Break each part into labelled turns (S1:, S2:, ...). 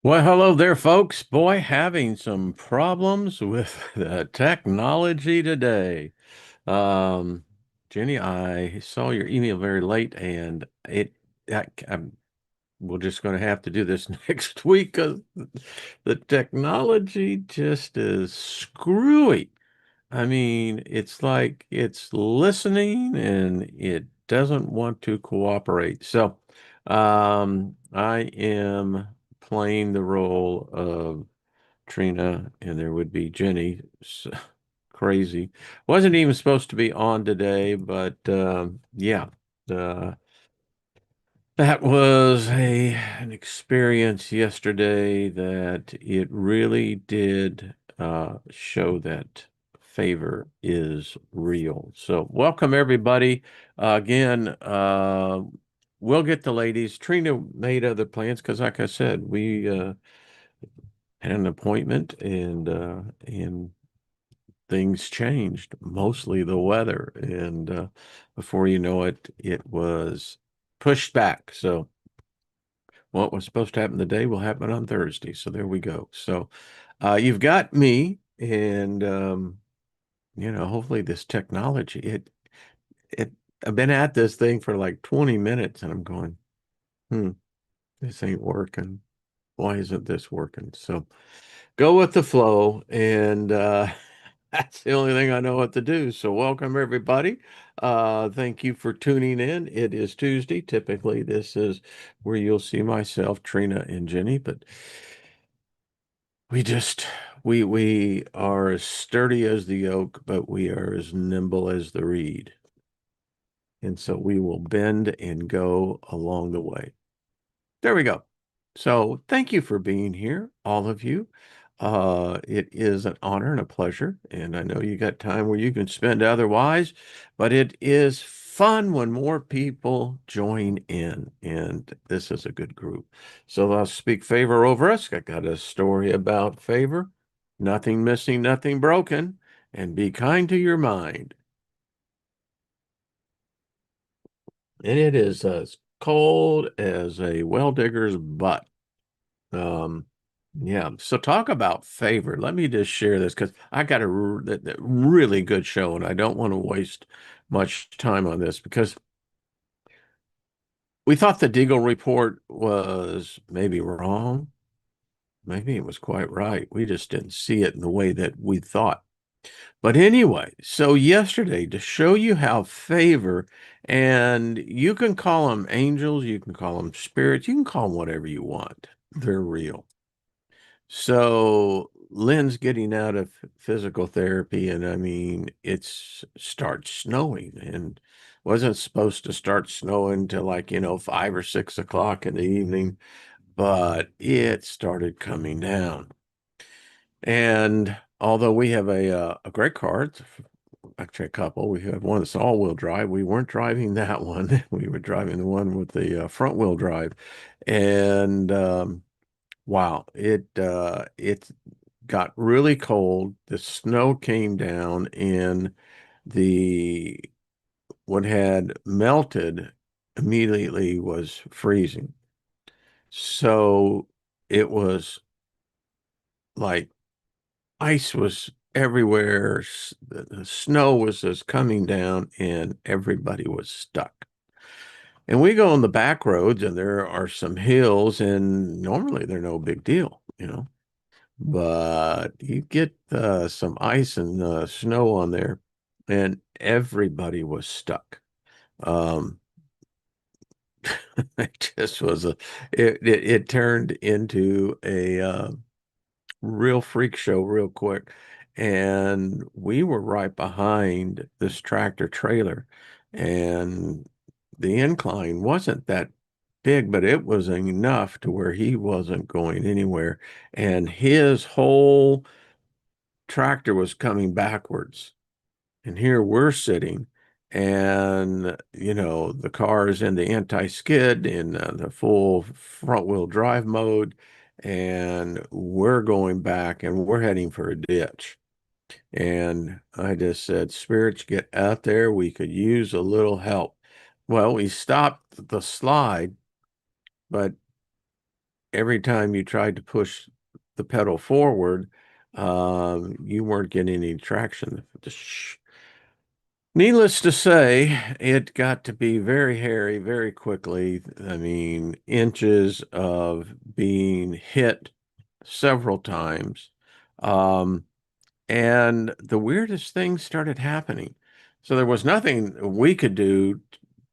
S1: Well, hello there, folks. Boy, having some problems with the technology today. Um, Jenny, I saw your email very late, and we're just going to have to do this next week because the technology just is screwy. I mean, it's like it's listening and it doesn't want to cooperate. So, I am playing the role of Trina, and there would be Jenny. Crazy. Wasn't even supposed to be on today, but yeah, uh, that was an experience yesterday that it really did show that favor is real. So welcome everybody. Again, we'll get the ladies. Trina made other plans because, like I said, we had an appointment and things changed, mostly the weather. And before you know it, it was pushed back. So what was supposed to happen today will happen on Thursday. So there we go. So you've got me, and hopefully this technology, it I've been at this thing for like 20 minutes and I'm going, hmm, this ain't working. Why isn't this working? So go with the flow, and that's the only thing I know what to do. So welcome everybody. Thank you for tuning in. It is Tuesday. Typically, this is where you'll see myself, Trina, and Jenny, but we just we are as sturdy as the oak, but we are as nimble as the reed. And so we will bend and go along the way. There we go. So thank you for being here, all of you. It is an honor and a pleasure, and I know you got time where you can spend otherwise, but it is fun when more people join in, and this is a good group. So I'll speak favor over us. I got a story about favor, nothing missing, nothing broken, and be kind to your mind. And it is as cold as a well digger's butt. Um, yeah. So talk about favor. Let me just share this because I got a really good show, and I don't want to waste much time on this because we thought the Deagle report was maybe wrong. Maybe it was quite right. We just didn't see it in the way that we thought. But anyway, so yesterday, to show you how favor, and you can call them angels, you can call them spirits, you can call them whatever you want. They're real. So Lynn's getting out of physical therapy, and I mean, it's starts snowing, and wasn't supposed to start snowing till like, 5 or 6 o'clock in the evening, but it started coming down. And although we have a great car, it's actually a couple, we have one that's all-wheel drive. We weren't driving that one. We were driving the one with the front-wheel drive, and wow, it got really cold. The snow came down, and the what had melted immediately was freezing. So it was like ice was everywhere. The snow was just coming down, and everybody was stuck. And we go on the back roads, and there are some hills, and normally they're no big deal. But you get some ice and snow on there, and everybody was stuck. Um, it just was it turned into a real freak show real quick. And we were right behind this tractor trailer, and the incline wasn't that big, but it was enough to where he wasn't going anywhere. And his whole tractor was coming backwards. And here we're sitting, and the car is in the anti-skid in the full front-wheel drive mode, and we're going back, and we're heading for a ditch. And I just said, "Spirits, get out there. We could use a little help." Well, we stopped the slide, but every time you tried to push the pedal forward, you weren't getting any traction. Needless to say, it got to be very hairy very quickly. I mean, inches of being hit several times. Um, and the weirdest things started happening. So there was nothing we could do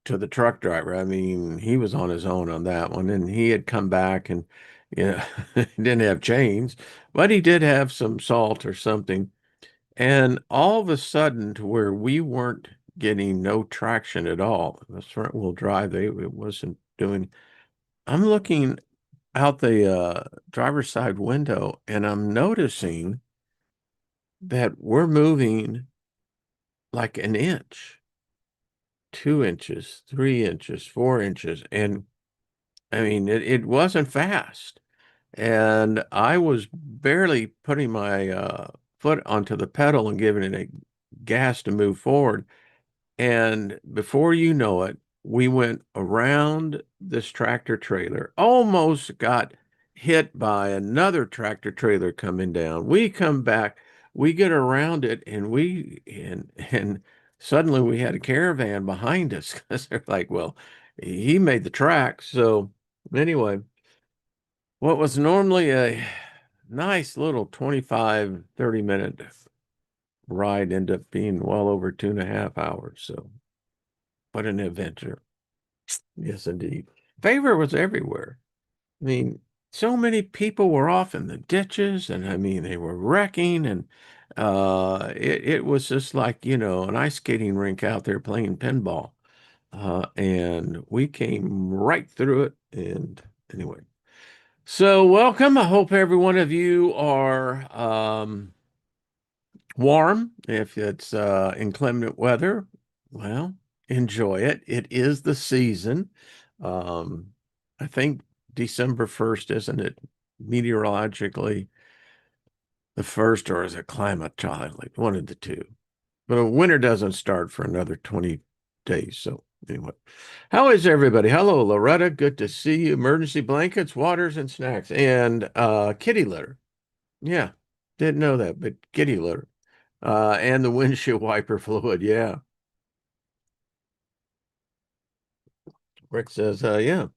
S1: to the truck driver. I mean, he was on his own on that one, and he had come back and, you know, he didn't have chains, but he did have some salt or something. And all of a sudden, to where we weren't getting no traction at all, the front wheel drive, it wasn't doing. I'm looking out the driver's side window, and I'm noticing that we're moving like an inch, 2 inches, 3 inches, 4 inches. And I mean, it wasn't fast. And I was barely putting my foot onto the pedal and giving it a gas to move forward. And before you know it, we went around this tractor trailer, almost got hit by another tractor trailer coming down. We come back, we get around it, and and suddenly we had a caravan behind us because they're like, well, he made the track. So anyway, what was normally a nice little 25, 30 minute ride ended up being well over 2.5 hours. So what an adventure. Yes, indeed. Favor was everywhere. I mean, so many people were off in the ditches, and I mean, they were wrecking, and it was just like, an ice skating rink out there playing pinball. And we came right through it. And anyway, so welcome. I hope every one of you are warm. If it's inclement weather, well, enjoy it. It is the season. Um, I think December 1st, isn't it? Meteorologically, the first, or is it climatologically? One of the two. But winter doesn't start for another 20 days. So, anyway, how is everybody? Hello, Loretta. Good to see you. Emergency blankets, waters, and snacks, and kitty litter. Yeah, didn't know that, but kitty litter. And the windshield wiper fluid. Yeah. Rick says, yeah,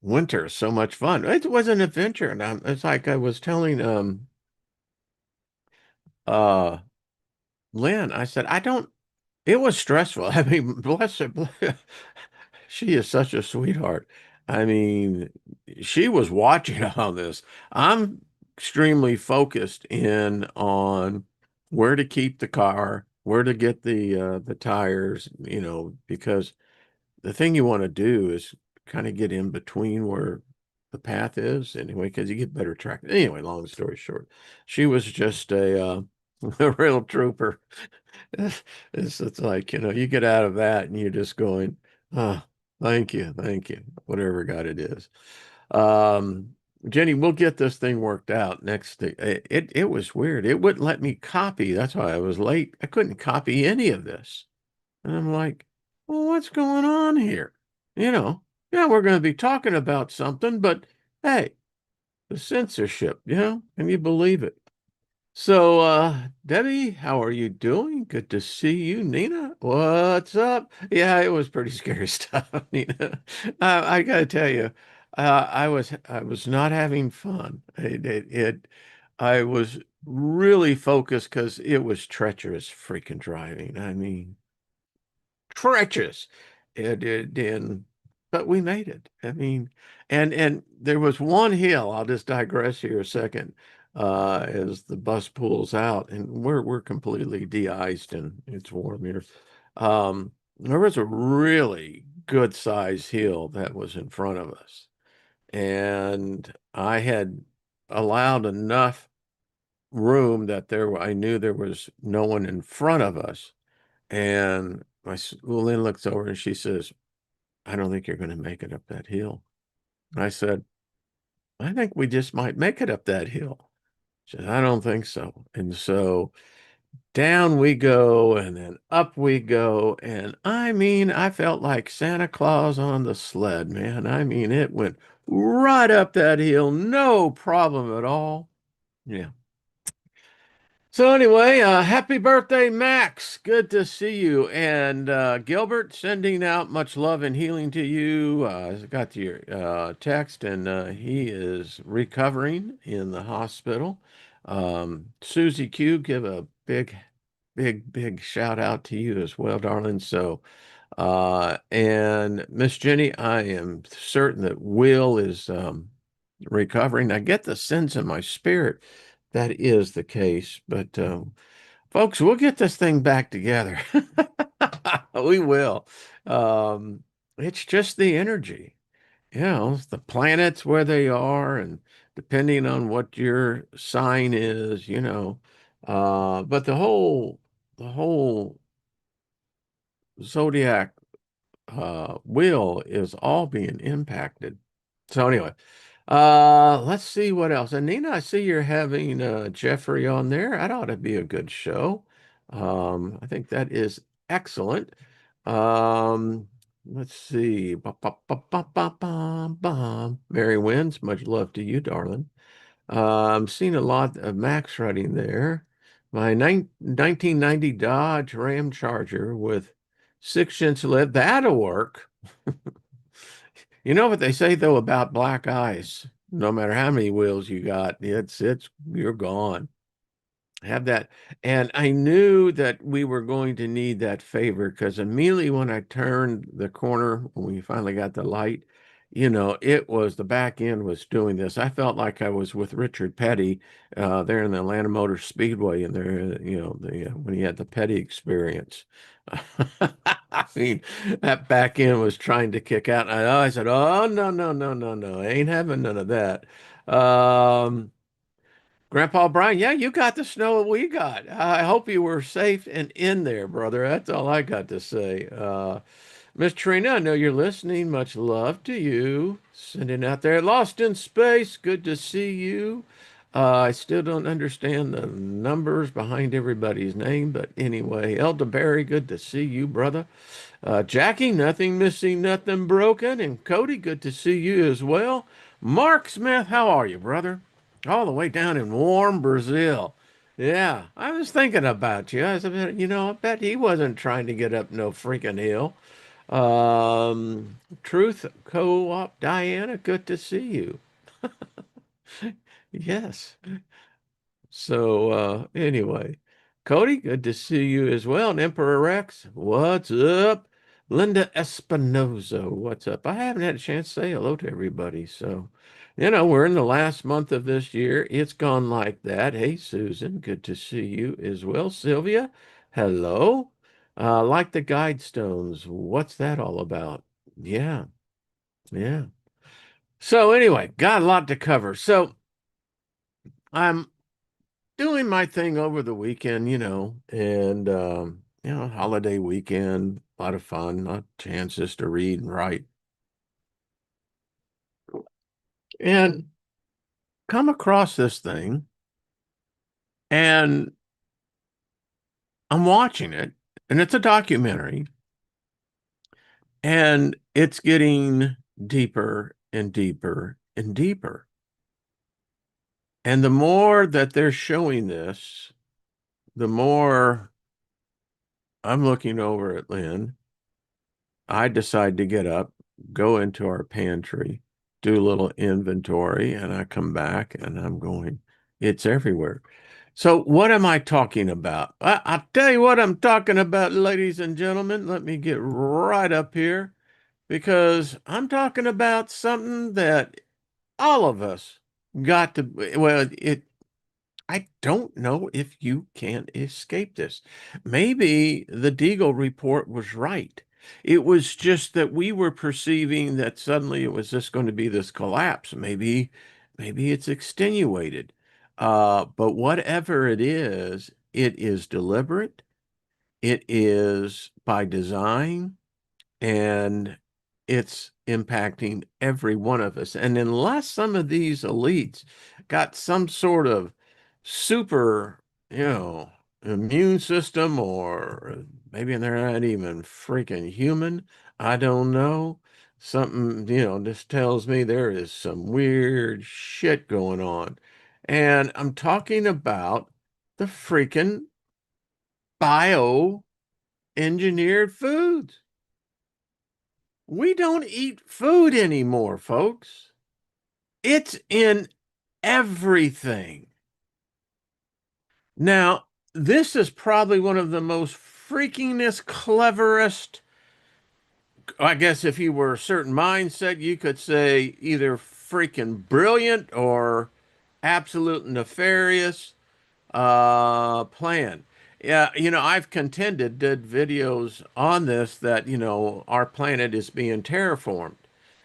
S1: winter is so much fun. It was an adventure. And it's like I was telling uh, Lynn, I said, it was stressful. I mean, bless her. She is such a sweetheart. I mean, she was watching all this. I'm extremely focused in on where to keep the car, where to get the tires, because the thing you want to do is kind of get in between where the path is anyway, because you get better track. Anyway, long story short, she was just a real trooper. It's like, you get out of that and you're just going, oh, thank you, whatever God it is. Um, Jenny, we'll get this thing worked out next thing. It was weird. It wouldn't let me copy. That's why I was late. I couldn't copy any of this. And I'm like, well, what's going on here? You know, yeah, we're going to be talking about something, but hey, the censorship, can you believe it? So, Debbie, how are you doing? Good to see you. Nina, what's up? Yeah, it was pretty scary stuff, Nina. I gotta tell you, I was not having fun. I was really focused because it was treacherous freaking driving. I mean, treacherous. And but we made it. I mean, and there was one hill. I'll just digress here a second. As the bus pulls out, and we're completely de-iced and it's warm here. There was a really good size hill that was in front of us, and I had allowed enough room that I knew there was no one in front of us. And Lynn looks over and she says, I don't think you're going to make it up that hill. I said, I think we just might make it up that hill. She said, I don't think so. And so down we go and then up we go. And I mean, I felt like Santa Claus on the sled, man. I mean, it went right up that hill, no problem at all. Yeah. So anyway, happy birthday, Max. Good to see you. And Gilbert, sending out much love and healing to you. I got your text, and he is recovering in the hospital. Susie Q, give a big, big, big shout out to you as well, darling. So, and Miss Jenny, I am certain that Will is recovering. I get the sense in my spirit that is the case, but folks, we'll get this thing back together. We will. Um, it's just the energy, the planets where they are, and depending on what your sign is, but the whole zodiac wheel is all being impacted. So anyway, let's see what else. And Nina, I see you're having Jeffrey on there. That ought to be a good show. I think that is excellent. Um, let's see. Ba, ba, ba, ba, ba, ba, ba. Mary Wins, much love to you, darling. I'm seeing a lot of Max writing there. My 1990 Dodge Ram Charger with 6 inch led. That'll work. You know what they say though about black ice? No matter how many wheels you got, it's you're gone. Have that. And I knew that we were going to need that favor because immediately when I turned the corner, when we finally got the light, it was the back end was doing this. I felt like I was with Richard Petty there in the Atlanta Motor Speedway and there, when he had the Petty experience. I mean, that back end was trying to kick out. And I said, oh, no, no, no, no, no. I ain't having none of that. Um, Grandpa Brian, yeah, you got the snow we got. I hope you were safe and in there, brother. That's all I got to say. Miss Trina, I know you're listening. Much love to you. Sending out there. Lost in Space, good to see you. I still don't understand the numbers behind everybody's name, but anyway, Elderberry, good to see you, brother. Jackie, nothing missing, nothing broken. And Cody, good to see you as well. Mark Smith, how are you, brother? All the way down in warm Brazil. Yeah, I was thinking about you. I said, I bet he wasn't trying to get up no freaking hill. Truth Co-op, Diana, good to see you. Yes. So anyway, Cody, good to see you as well. And Emperor Rex, what's up? Linda Espinoza, what's up? I haven't had a chance to say hello to everybody. So, we're in the last month of this year. It's gone like that. Hey, Susan, good to see you as well. Sylvia, hello. Like the Guidestones, what's that all about? Yeah, yeah. So anyway, got a lot to cover. So I'm doing my thing over the weekend, and holiday weekend, a lot of fun, chances to read and write, and come across this thing, and I'm watching it, and it's a documentary, and it's getting deeper and deeper and deeper. And the more that they're showing this, the more I'm looking over at Lynn. I decide to get up, go into our pantry, do a little inventory, and I come back and I'm going, it's everywhere. So, what am I talking about? I'll tell you what I'm talking about, ladies and gentlemen. Let me get right up here because I'm talking about something that all of us got to, well, I don't know if you can escape this. Maybe the Deagle report was right. It was just that we were perceiving that suddenly it was just going to be this collapse. Maybe it's extenuated. But whatever it is deliberate. It is by design and it's impacting every one of us. And unless some of these elites got some sort of super, you know, immune system, or maybe they're not even freaking human. I don't know. Something, just tells me there is some weird shit going on. And I'm talking about the freaking bio-engineered foods. We don't eat food anymore, folks. It's in everything. Now, this is probably one of the most freakingest, cleverest, I guess if you were a certain mindset, you could say either freaking brilliant or absolute nefarious plan. Yeah, I've contended, did videos on this that, our planet is being terraformed.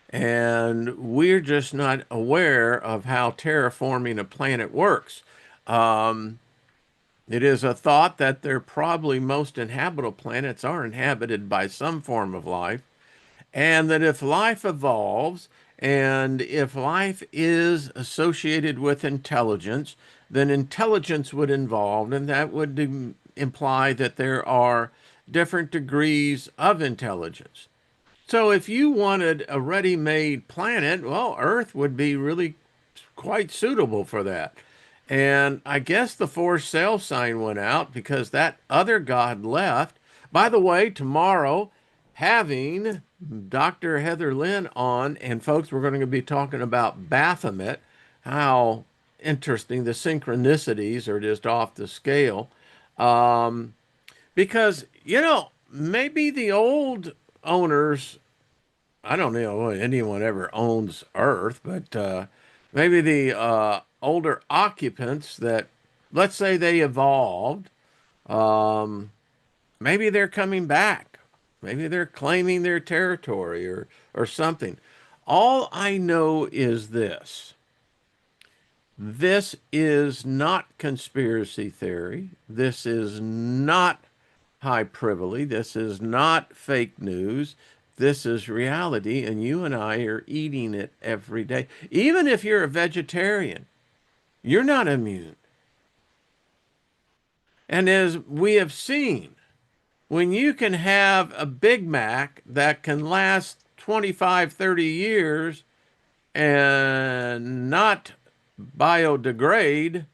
S1: And we're just not aware of how terraforming a planet works. Um, it is a thought that they're probably most inhabitable planets are inhabited by some form of life, and that if life evolves and if life is associated with intelligence, then intelligence would involve, and that would imply that there are different degrees of intelligence. So if you wanted a ready-made planet, well, Earth would be really quite suitable for that. And I guess the forced sale sign went out because that other god left. By the way, tomorrow, having Dr. Heather Lynn on, and folks, we're going to be talking about Baphomet, how interesting the synchronicities are just off the scale. Um, because, maybe the old owners, I don't know if anyone ever owns Earth, but maybe the older occupants that, let's say they evolved, um, maybe they're coming back. Maybe they're claiming their territory or something. All I know is this. This is not conspiracy theory. This is not hyperbole. This is not fake news. This is reality, and you and I are eating it every day. Even if you're a vegetarian, you're not immune. And as we have seen, when you can have a Big Mac that can last 25, 30 years and not biodegrade,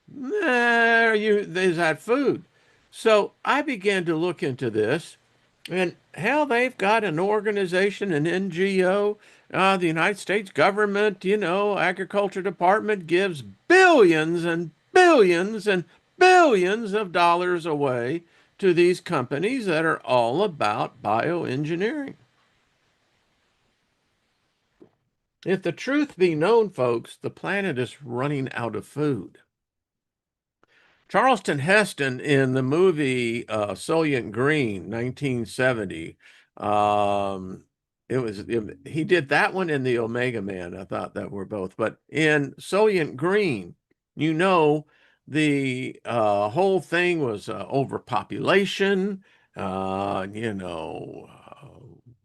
S1: there's that food. So I began to look into this, and hell, they've got an organization, an NGO. The United States government, Agriculture Department gives billions and billions and billions of dollars away to these companies that are all about bioengineering. If the truth be known, folks, the planet is running out of food. Charleston Heston in the movie Soylent Green, 1970. Um, he did that one in the Omega Man. I thought that were both, but in Soylent Green, you know, the whole thing was overpopulation.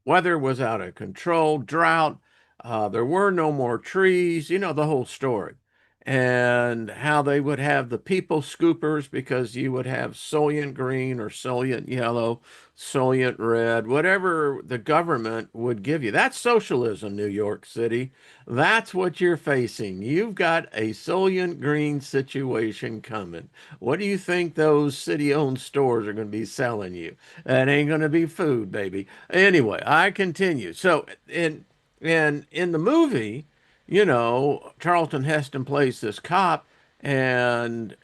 S1: Weather was out of control, drought. There were no more trees. The whole story, and how they would have the people scoopers because you would have Soylent Green or Soylent Yellow, Soylent Red, whatever the government would give you. That's socialism, New York City. That's what you're facing. You've got a Soylent Green situation coming. What do you think those city-owned stores are going to be selling you? That ain't going to be food, baby. Anyway, I continue. So in the movie, Charlton Heston plays this cop, and,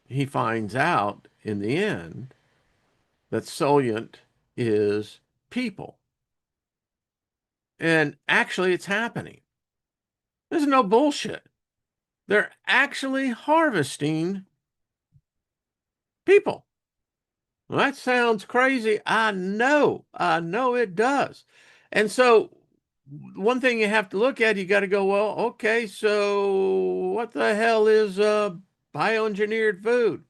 S1: he finds out in the end that Solient is people. And actually, it's happening. There's no bullshit. They're actually harvesting people. Well, that sounds crazy. I know it does. And so one thing you have to look at, you got to go, well, okay, so what the hell is bioengineered food?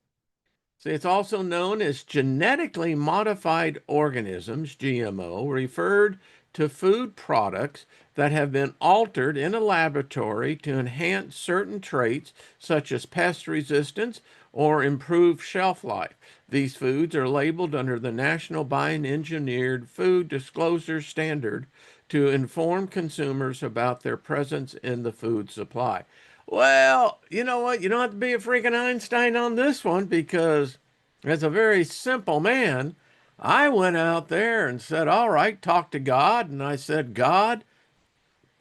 S1: See, it's also known as genetically modified organisms, GMO, referred to food products that have been altered in a laboratory to enhance certain traits such as pest resistance or improve shelf life. These foods are labeled under the National Bioengineered Food Disclosure Standard to inform consumers about their presence in the food supply. Well, you know what? You don't have to be a freaking Einstein on this one because, as a very simple man, I went out there and said, all right, talk to God. And I said, God,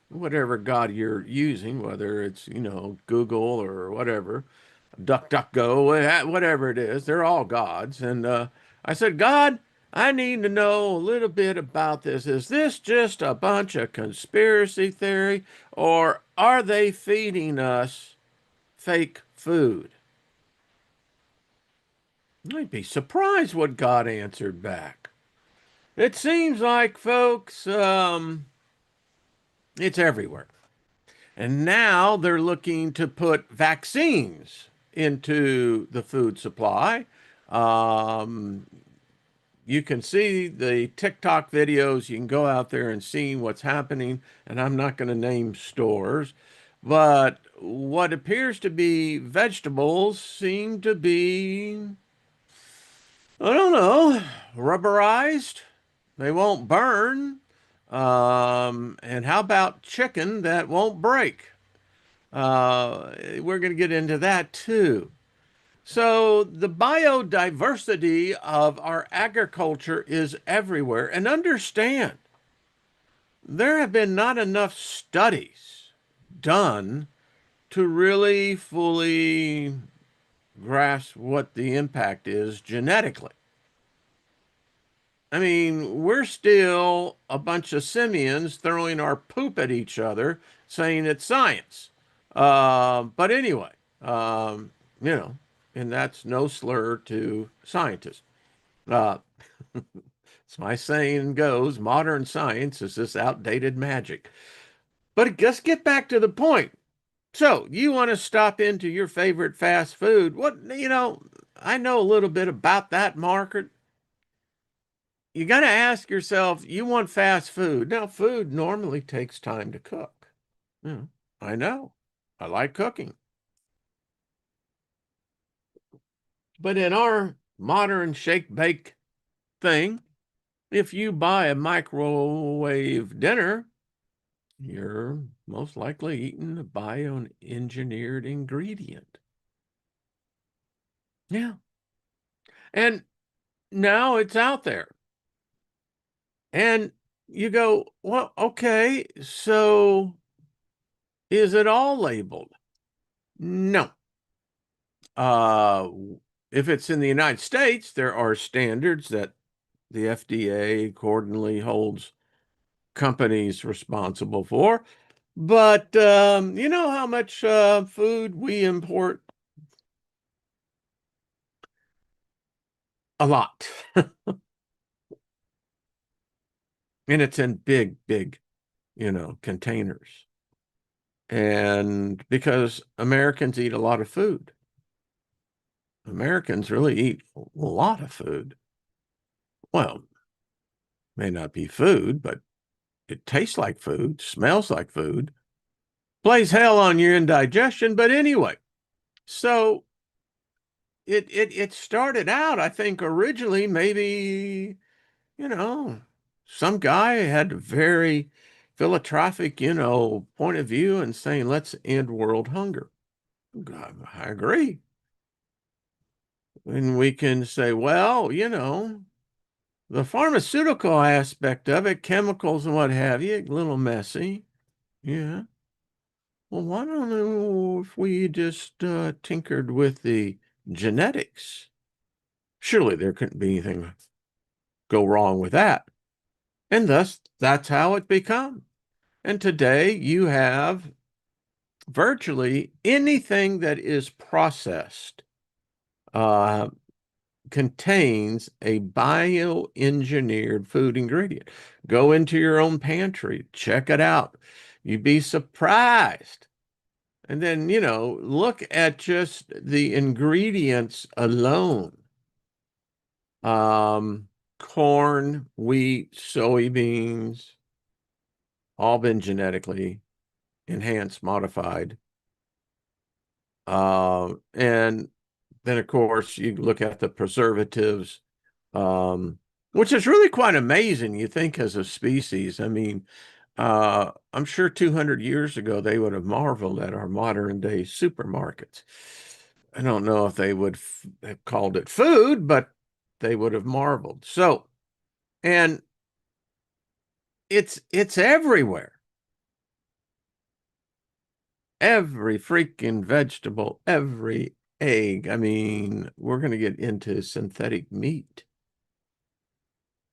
S1: whatever God you're using, whether it's, Google or whatever, DuckDuckGo, whatever it is, they're all gods. And I said, God, I need to know a little bit about this. Is this just a bunch of conspiracy theory, or are they feeding us fake food? I'd be surprised what God answered back. It seems like, folks, it's everywhere. And now they're looking to put vaccines into the food supply. Um, you can see the TikTok videos. You can go out there and see what's happening. And I'm not going to name stores, but what appears to be vegetables seem to be, I don't know, rubberized. They won't burn. And how about chicken that won't break? We're going to get into that too. So, the biodiversity of our agriculture is everywhere. And understand, there have been not enough studies done to really fully grasp what the impact is genetically. I mean, we're still a bunch of simians throwing our poop at each other, saying it's science. But anyway, um, you know, and that's no slur to scientists. Uh, as my saying goes, modern science is this outdated magic. But let's get back to the point. So, you want to stop into your favorite fast food? I know a little bit about that market. You got to ask yourself, you want fast food. Now, food normally takes time to cook. Hmm, I know. I like cooking. But in our modern shake bake thing, if you buy a microwave dinner, you're most likely eating a bioengineered ingredient. Yeah. And now it's out there. And you go, well, okay, so is it all labeled? No. Uh, if it's in the United States, there are standards that the FDA accordingly holds companies responsible for. But you know how much food we import? A lot. And it's in big, big, containers. And because Americans eat a lot of food, Americans really eat a lot of food. Well, may not be food, but it tastes like food, smells like food, plays hell on your indigestion. But anyway, so it started out, I think, originally maybe, you know, some guy had a very philanthropic, point of view and saying, let's end world hunger. I agree. And we can say, well, the pharmaceutical aspect of it, chemicals and what have you, a little messy. Yeah. Well, why don't know if we just tinkered with the genetics? Surely there couldn't be anything go wrong with that. And thus, that's how it become. And today you have virtually anything that is processed uh, contains a bioengineered food ingredient. Go into your own pantry, check it out. You'd be surprised. And then, look at just the ingredients alone. Corn, wheat, soybeans. all been genetically enhanced, modified. And then, of course, you look at the preservatives, um, which is really quite amazing, you think, as a species. I mean, I'm sure 200 years ago they would have marveled at our modern day supermarkets. I don't know if they would have called it food, but they would have marveled. So, and it's everywhere. Every freaking vegetable, every egg. I mean, we're going to get into synthetic meat.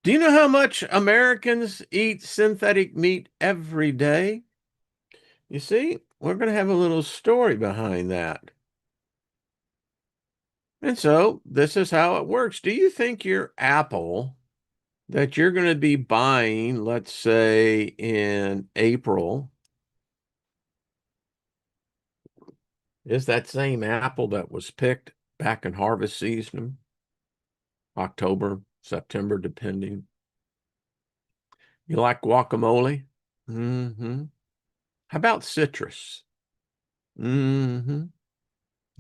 S1: Do you know how much Americans eat synthetic meat every day? You see, we're going to have a little story behind that. And so this is how it works. Do you think your apple that you're going to be buying, let's say in April, is that same apple that was picked back in harvest season, October, September, depending? You like guacamole? Mm-hmm. How about citrus? Mm-hmm.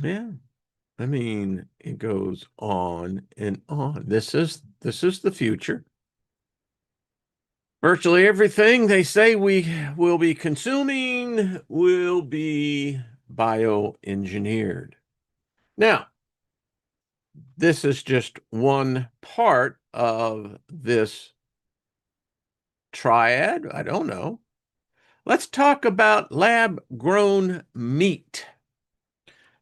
S1: Yeah. I mean, it goes on and on. This is the future. Virtually everything they say we will be consuming will be bioengineered. Now, this is just one part of this triad. I don't know. Let's talk about lab grown meat.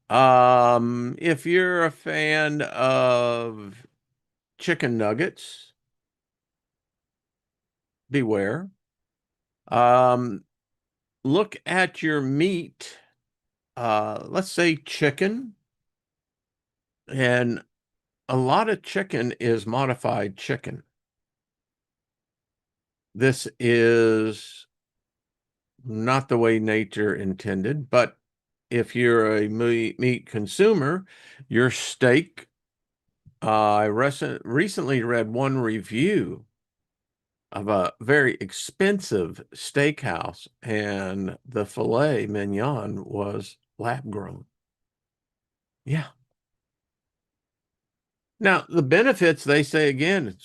S1: If you're a fan of chicken nuggets, beware. Um, Look at your meat, let's say chicken, and a lot of chicken is modified chicken. This is not the way nature intended, but if you're a meat consumer, your steak, I recently read one review of a very expensive steakhouse, and the filet mignon was lab grown. Yeah. Now, the benefits, they say again, it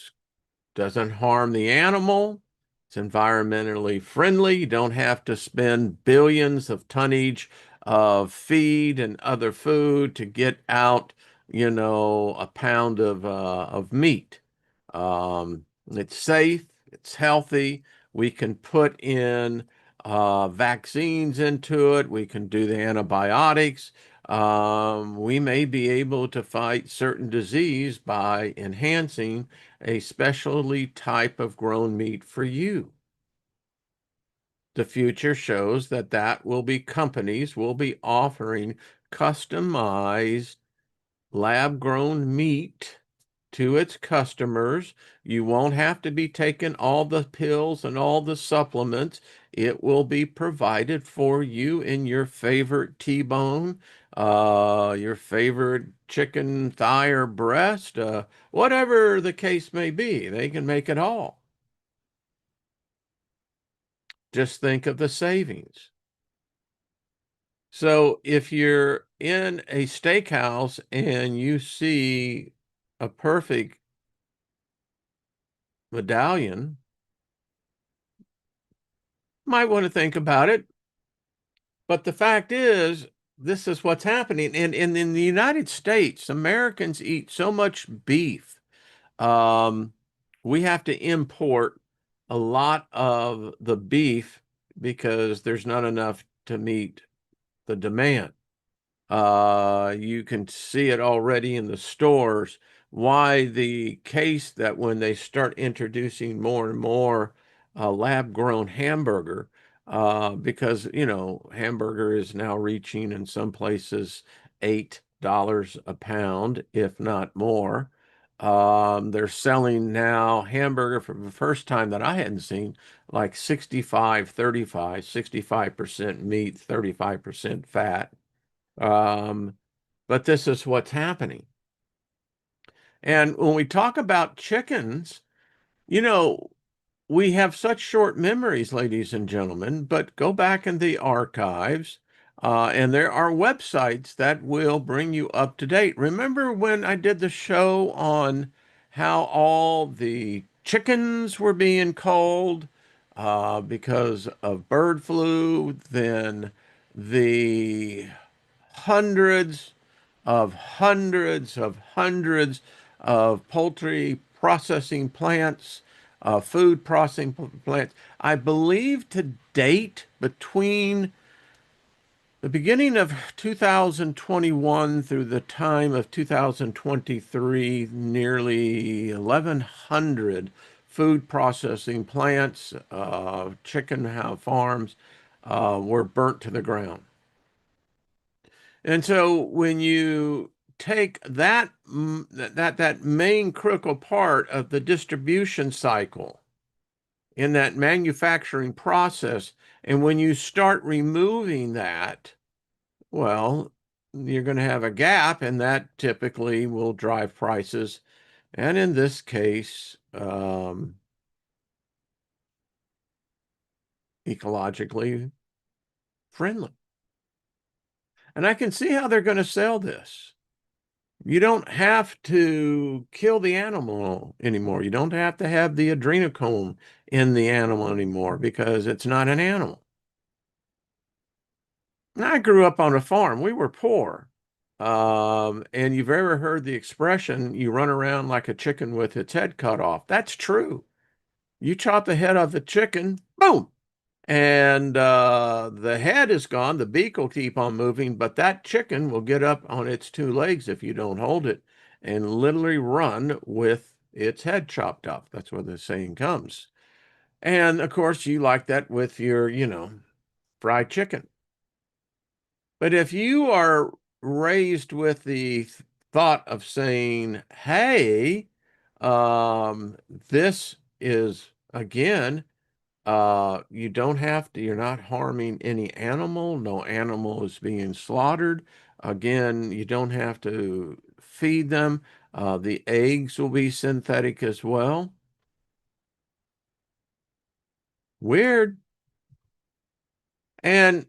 S1: doesn't harm the animal. It's environmentally friendly. You don't have to spend billions of tonnage of feed and other food to get out, a pound of meat. It's safe, it's healthy. We can put in vaccines into it. We can do the antibiotics. We may be able to fight certain disease by enhancing a specialty type of grown meat for you. The future shows that companies will be offering customized lab grown meat to its customers. You won't have to be taking all the pills and all the supplements. It will be provided for you in your favorite T-bone, your favorite chicken thigh or breast, whatever the case may be. They can make it all. Just think of the savings. So if you're in a steakhouse and you see a perfect medallion, might want to think about it. But the fact is, this is what's happening. And in the United States, Americans eat so much beef. Um, we have to import a lot of the beef because there's not enough to meet the demand. You can see it already in the stores. Why the case that when they start introducing more and more lab-grown hamburger, because hamburger is now reaching in some places $8 a pound, if not more. They're selling now hamburger for the first time that I hadn't seen, like 65% meat, 35% fat. Um, but this is what's happening. And when we talk about chickens, you know, we have such short memories, ladies and gentlemen, but go back in the archives, and there are websites that will bring you up to date. Remember when I did the show on how all the chickens were being culled because of bird flu? Then the hundreds hundreds of poultry processing plants, food processing plants. I believe to date, between the beginning of 2021 through the time of 2023, nearly 1,100 food processing plants, chicken farms, were burnt to the ground. And so when you take that main critical part of the distribution cycle in that manufacturing process, and when you start removing that, well, you're going to have a gap, and that typically will drive prices, and in this case, ecologically friendly. And I can see how they're going to sell this. You don't have to kill the animal anymore. You don't have to have the adrenochrome in the animal anymore because it's not an animal. And I grew up on a farm. We were poor. And you've ever heard the expression, you run around like a chicken with its head cut off. That's true. You chop the head off the chicken, boom, and the head is gone. The beak will keep on moving, but that chicken will get up on its two legs if you don't hold it and literally run with its head chopped off. That's where the saying comes. And of course, you like that with your, fried chicken. But if you are raised with the thought of saying, hey, this is again, you don't have to, you're not harming any animal. No animal is being slaughtered. Again, you don't have to feed them. The eggs will be synthetic as well. Weird. And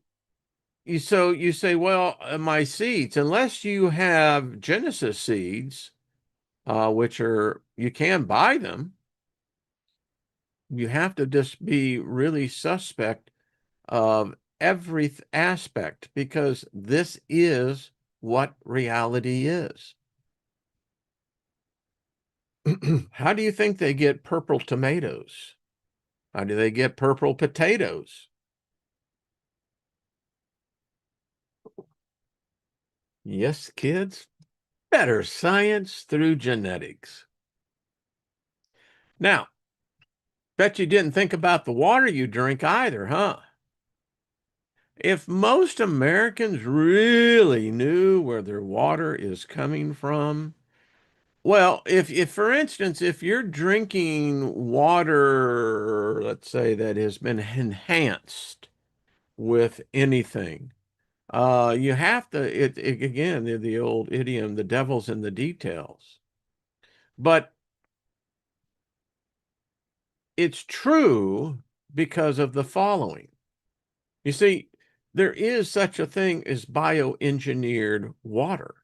S1: so you say, well, my seeds, unless you have Genesis seeds, which you can buy them, you have to just be really suspect of every aspect because this is what reality is. How do you think they get purple tomatoes? How do they get purple potatoes? Yes, kids, better science through genetics. Now, bet you didn't think about the water you drink either, huh? If most Americans really knew where their water is coming from, well, if for instance, if you're drinking water, let's say that has been enhanced with anything, you have to, again, the old idiom, the devil's in the details. But it's true because of the following. You see, there is such a thing as bioengineered water.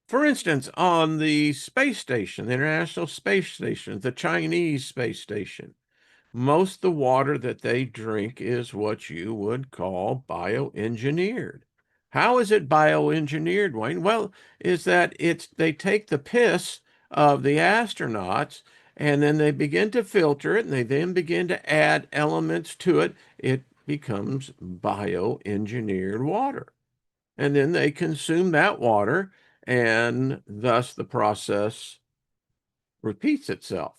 S1: For instance, on the space station, the International Space Station, the Chinese space station, most of the water that they drink is what you would call bioengineered. How is it bioengineered, Wayne? Well, is that they take the piss of the astronauts and then they begin to filter it and they then begin to add elements to it. It becomes bioengineered water. And then they consume that water and thus the process repeats itself.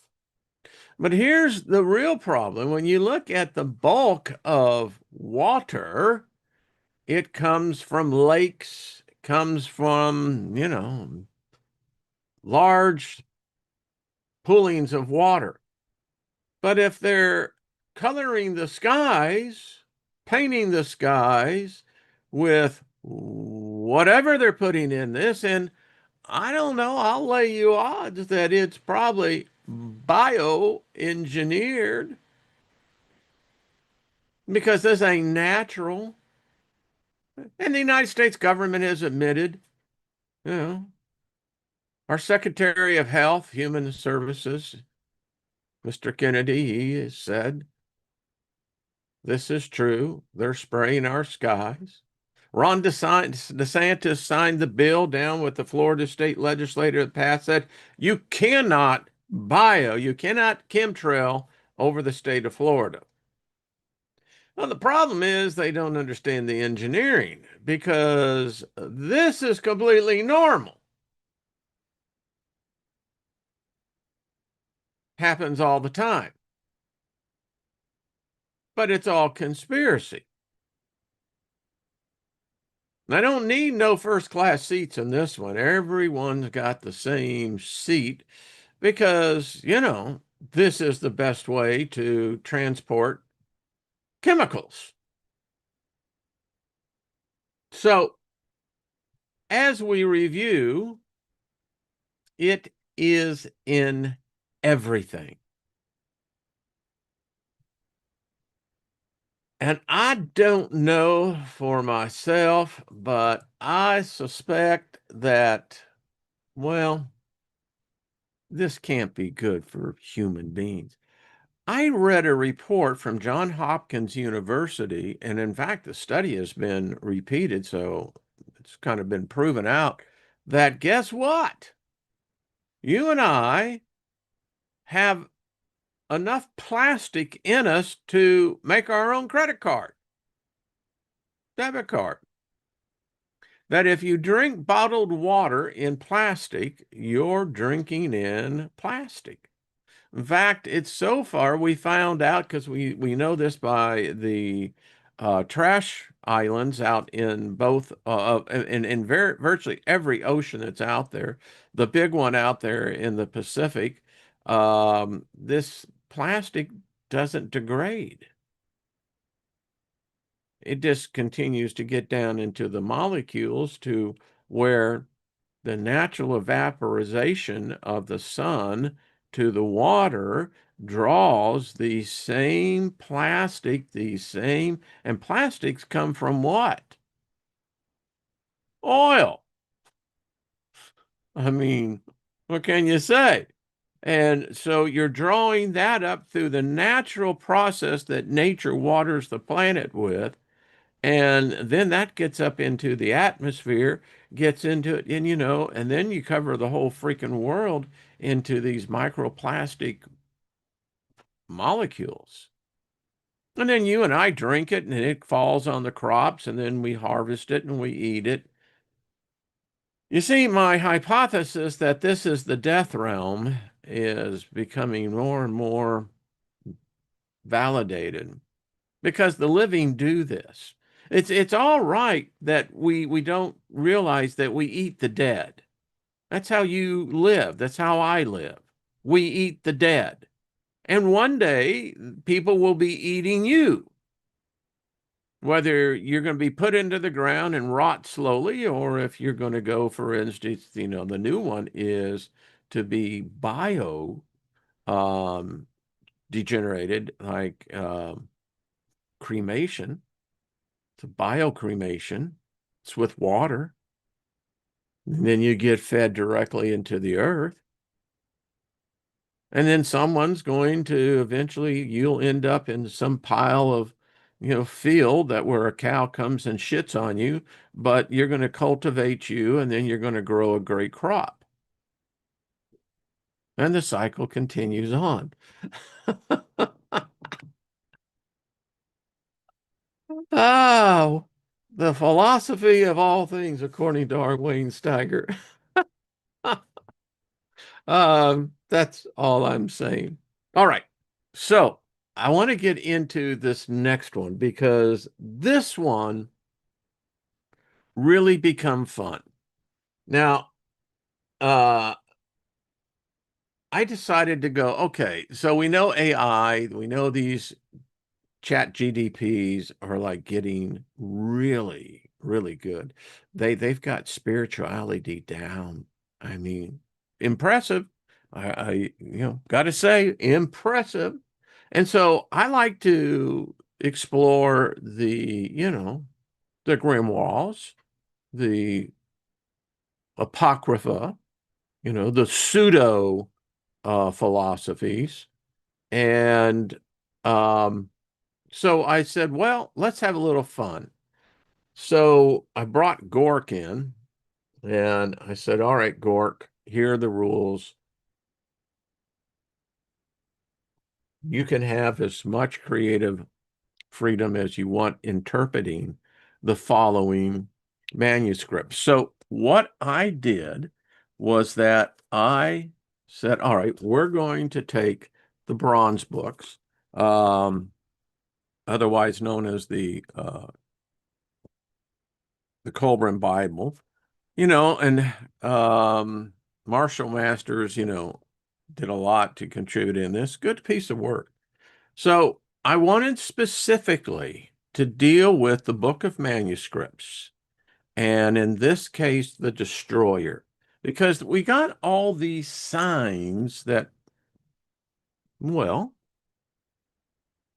S1: But here's the real problem. When you look at the bulk of water, it comes from lakes, comes from, large poolings of water. But if they're coloring the skies, painting the skies with whatever they're putting in this, and I don't know, I'll lay you odds that it's probably bioengineered because this ain't natural. And the United States government has admitted, you know, our Secretary of Health, Human Services, Mr. Kennedy, he has said this is true. They're spraying our skies. Ron DeSantis signed the bill down with the Florida state legislature that passed that you cannot chemtrail over the state of Florida. Well, the problem is they don't understand the engineering because this is completely normal. Happens all the time. But it's all conspiracy. I don't need no first class seats in this one. Everyone's got the same seat because, this is the best way to transport chemicals. So, as we review, it is in everything. And I don't know for myself, but I suspect that, well, this can't be good for human beings. I read a report from Johns Hopkins University, and in fact, the study has been repeated, so it's kind of been proven out that guess what? You and I have enough plastic in us to make our own credit card, debit card. That if you drink bottled water in plastic, you're drinking in plastic. In fact, it's so far we found out because we know this by the trash islands out in both in virtually every ocean that's out there. The big one out there in the Pacific, this plastic doesn't degrade. It just continues to get down into the molecules to where the natural evaporization of the sun to the water draws the same plastic, and plastics come from what? Oil. I mean, what can you say? And so you're drawing that up through the natural process that nature waters the planet with. And then that gets up into the atmosphere, gets into it, and then you cover the whole freaking world into these microplastic molecules. And then you and I drink it and it falls on the crops and then we harvest it and we eat it. You see, my hypothesis that this is the death realm is becoming more and more validated because the living do this. It's all right that we don't realize that we eat the dead. That's how you live. That's how I live. We eat the dead. And one day people will be eating you. Whether you're going to be put into the ground and rot slowly, or if you're going to go, for instance, the new one is to be bio um, degenerated, like cremation. It's a biocremation. It's with water. And then you get fed directly into the earth. And then someone's going to eventually, you'll end up in some pile of, field that where a cow comes and shits on you, but you're going to cultivate you and then you're going to grow a great crop. And the cycle continues on. Oh, the philosophy of all things, according to our Wayne Steiger. That's all I'm saying. All right. So I want to get into this next one because this one really become fun. Now, I decided to go, okay, so we know AI, we know these chat GDPs are like getting really, really good. They've got spirituality down. I mean, impressive, got to say, impressive. And so I like to explore the grimoires, the apocrypha, the pseudo philosophies. And um, so I said, well, let's have a little fun. So I brought Gork in and I said, all right, Gork, here are the rules. You can have as much creative freedom as you want interpreting the following manuscripts. So what I did was that I said, all right, we're going to take the bronze books, otherwise known as the Colburn Bible, and Marshall Masters, did a lot to contribute in this. Good piece of work. So I wanted specifically to deal with the Book of Manuscripts, and in this case, the Destroyer, because we got all these signs that, well,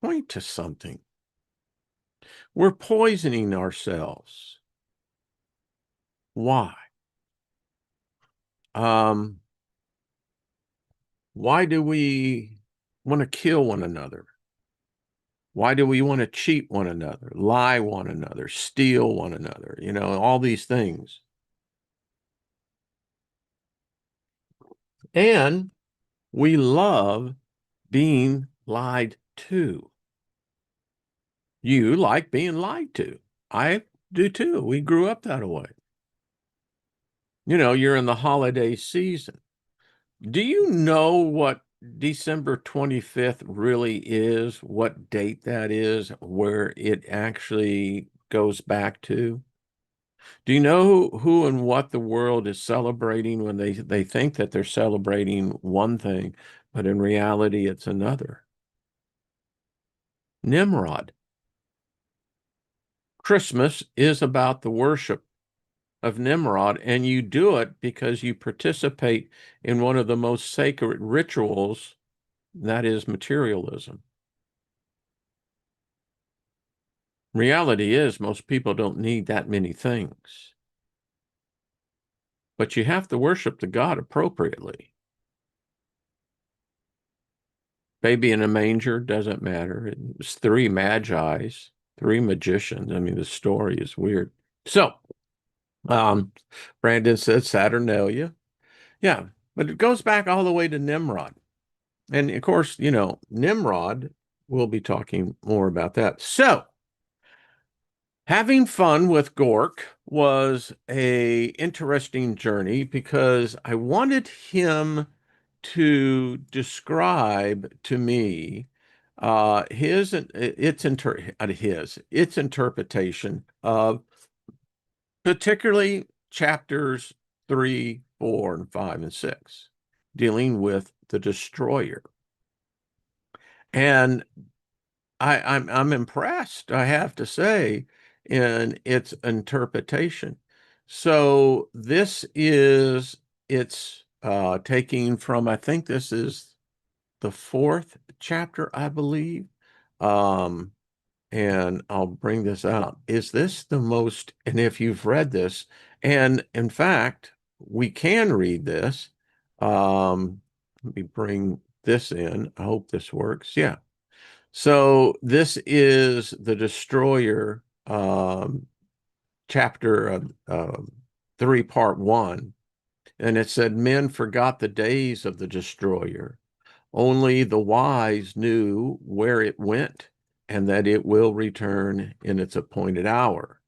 S1: point to something. We're poisoning ourselves. Why? Um, why do we want to kill one another? Why do we want to cheat one another, lie one another, steal one another? All these things. And we love being lied to. You like being lied to. I do too. We grew up that way. You're in the holiday season. Do you know what December 25th really is? What date that is, where it actually goes back to? Do you know who and what the world is celebrating when they think that they're celebrating one thing, but in reality it's another? Nimrod. Christmas is about the worship of Nimrod, and you do it because you participate in one of the most sacred rituals, that is materialism. Reality is most people don't need that many things, but you have to worship the God appropriately. Baby in a manger doesn't matter. It's three magi's, three magicians. I mean, the story is weird. So, um, Brandon said Saturnalia. Yeah, but it goes back all the way to Nimrod. And of course, Nimrod, we'll be talking more about that. So, having fun with Gork was a interesting journey because I wanted him to describe to me its interpretation of particularly chapters 3, 4, and 5 and 6, dealing with the destroyer. And I'm impressed, I have to say, in its interpretation. So this is it's taking from, I think this is the 4th chapter, I believe. Um, and I'll bring this out. Is this the most, and if you've read this, and in fact, we can read this. Let me bring this in. I hope this works. Yeah. So this is the Destroyer, chapter 3, part 1. And it said, men forgot the days of the Destroyer. Only the wise knew where it went and that it will return in its appointed hour.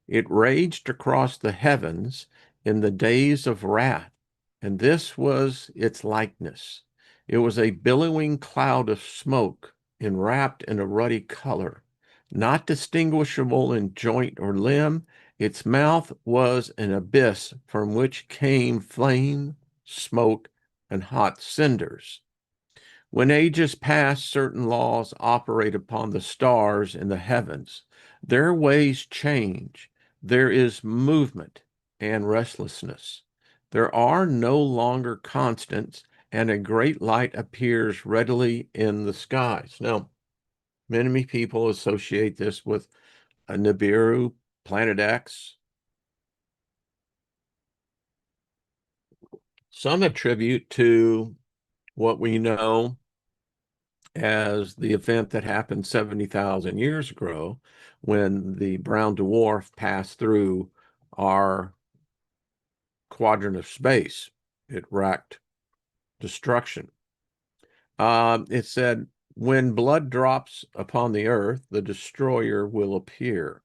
S1: It raged across the heavens in the days of wrath, and this was its likeness. It was a billowing cloud of smoke, enwrapped in a ruddy color, not distinguishable in joint or limb. Its mouth was an abyss from which came flame, smoke, and hot cinders. When ages pass, certain laws operate upon the stars in the heavens. Their ways change. There is movement and restlessness. There are no longer constants, and a great light appears readily in the skies. Now, many people associate this with a Nibiru, Planet X. Some attribute to what we know as the event that happened 70,000 years ago when the brown dwarf passed through our quadrant of space. It wreaked destruction. It said, when blood drops upon the earth, the destroyer will appear,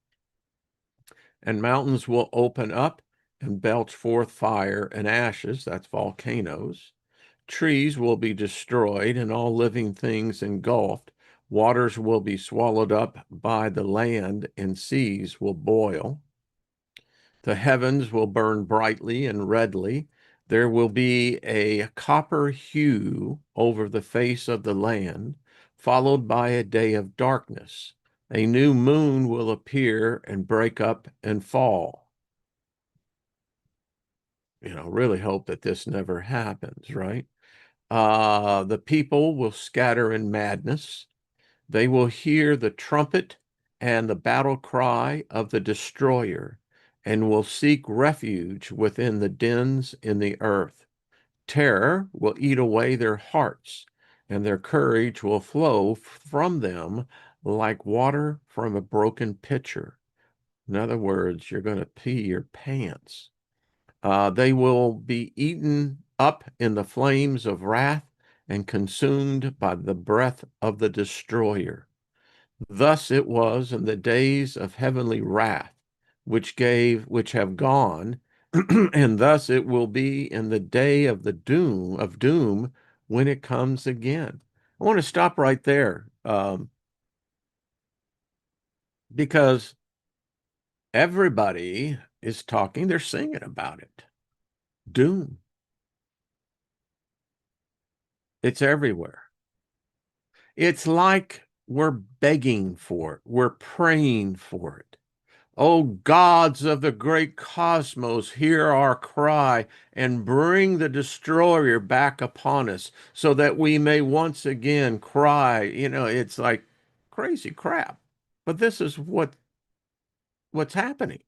S1: and mountains will open up and belch forth fire and ashes. That's volcanoes. Trees will be destroyed and all living things engulfed. Waters will be swallowed up by the land and seas will boil. The heavens will burn brightly and redly. There will be a copper hue over the face of the land, followed by a day of darkness. A new moon will appear and break up and fall. Really hope that this never happens, right? The people will scatter in madness. They will hear the trumpet and the battle cry of the destroyer, and will seek refuge within the dens in the earth. Terror will eat away their hearts, and their courage will flow from them like water from a broken pitcher. In other words, you're going to pee your pants. They will be eaten up in the flames of wrath and consumed by the breath of the destroyer. Thus it was in the days of heavenly wrath, which have gone, and thus it will be in the day of the doom when it comes again. I want to stop right there, because everybody is talking, they're singing about it. Doom. It's everywhere. It's like we're begging for it. We're praying for it. O gods of the great cosmos, hear our cry and bring the destroyer back upon us so that we may once again cry. It's like crazy crap. But this is what's happening.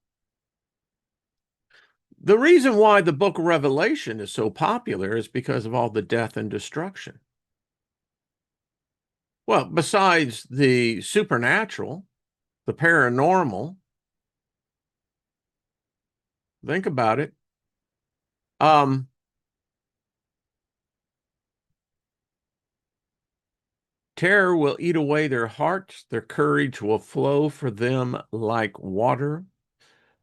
S1: The reason why the book of Revelation is so popular is because of all the death and destruction. Well, besides the supernatural, the paranormal, think about it. Terror will eat away their hearts. Their courage will flow for them like water.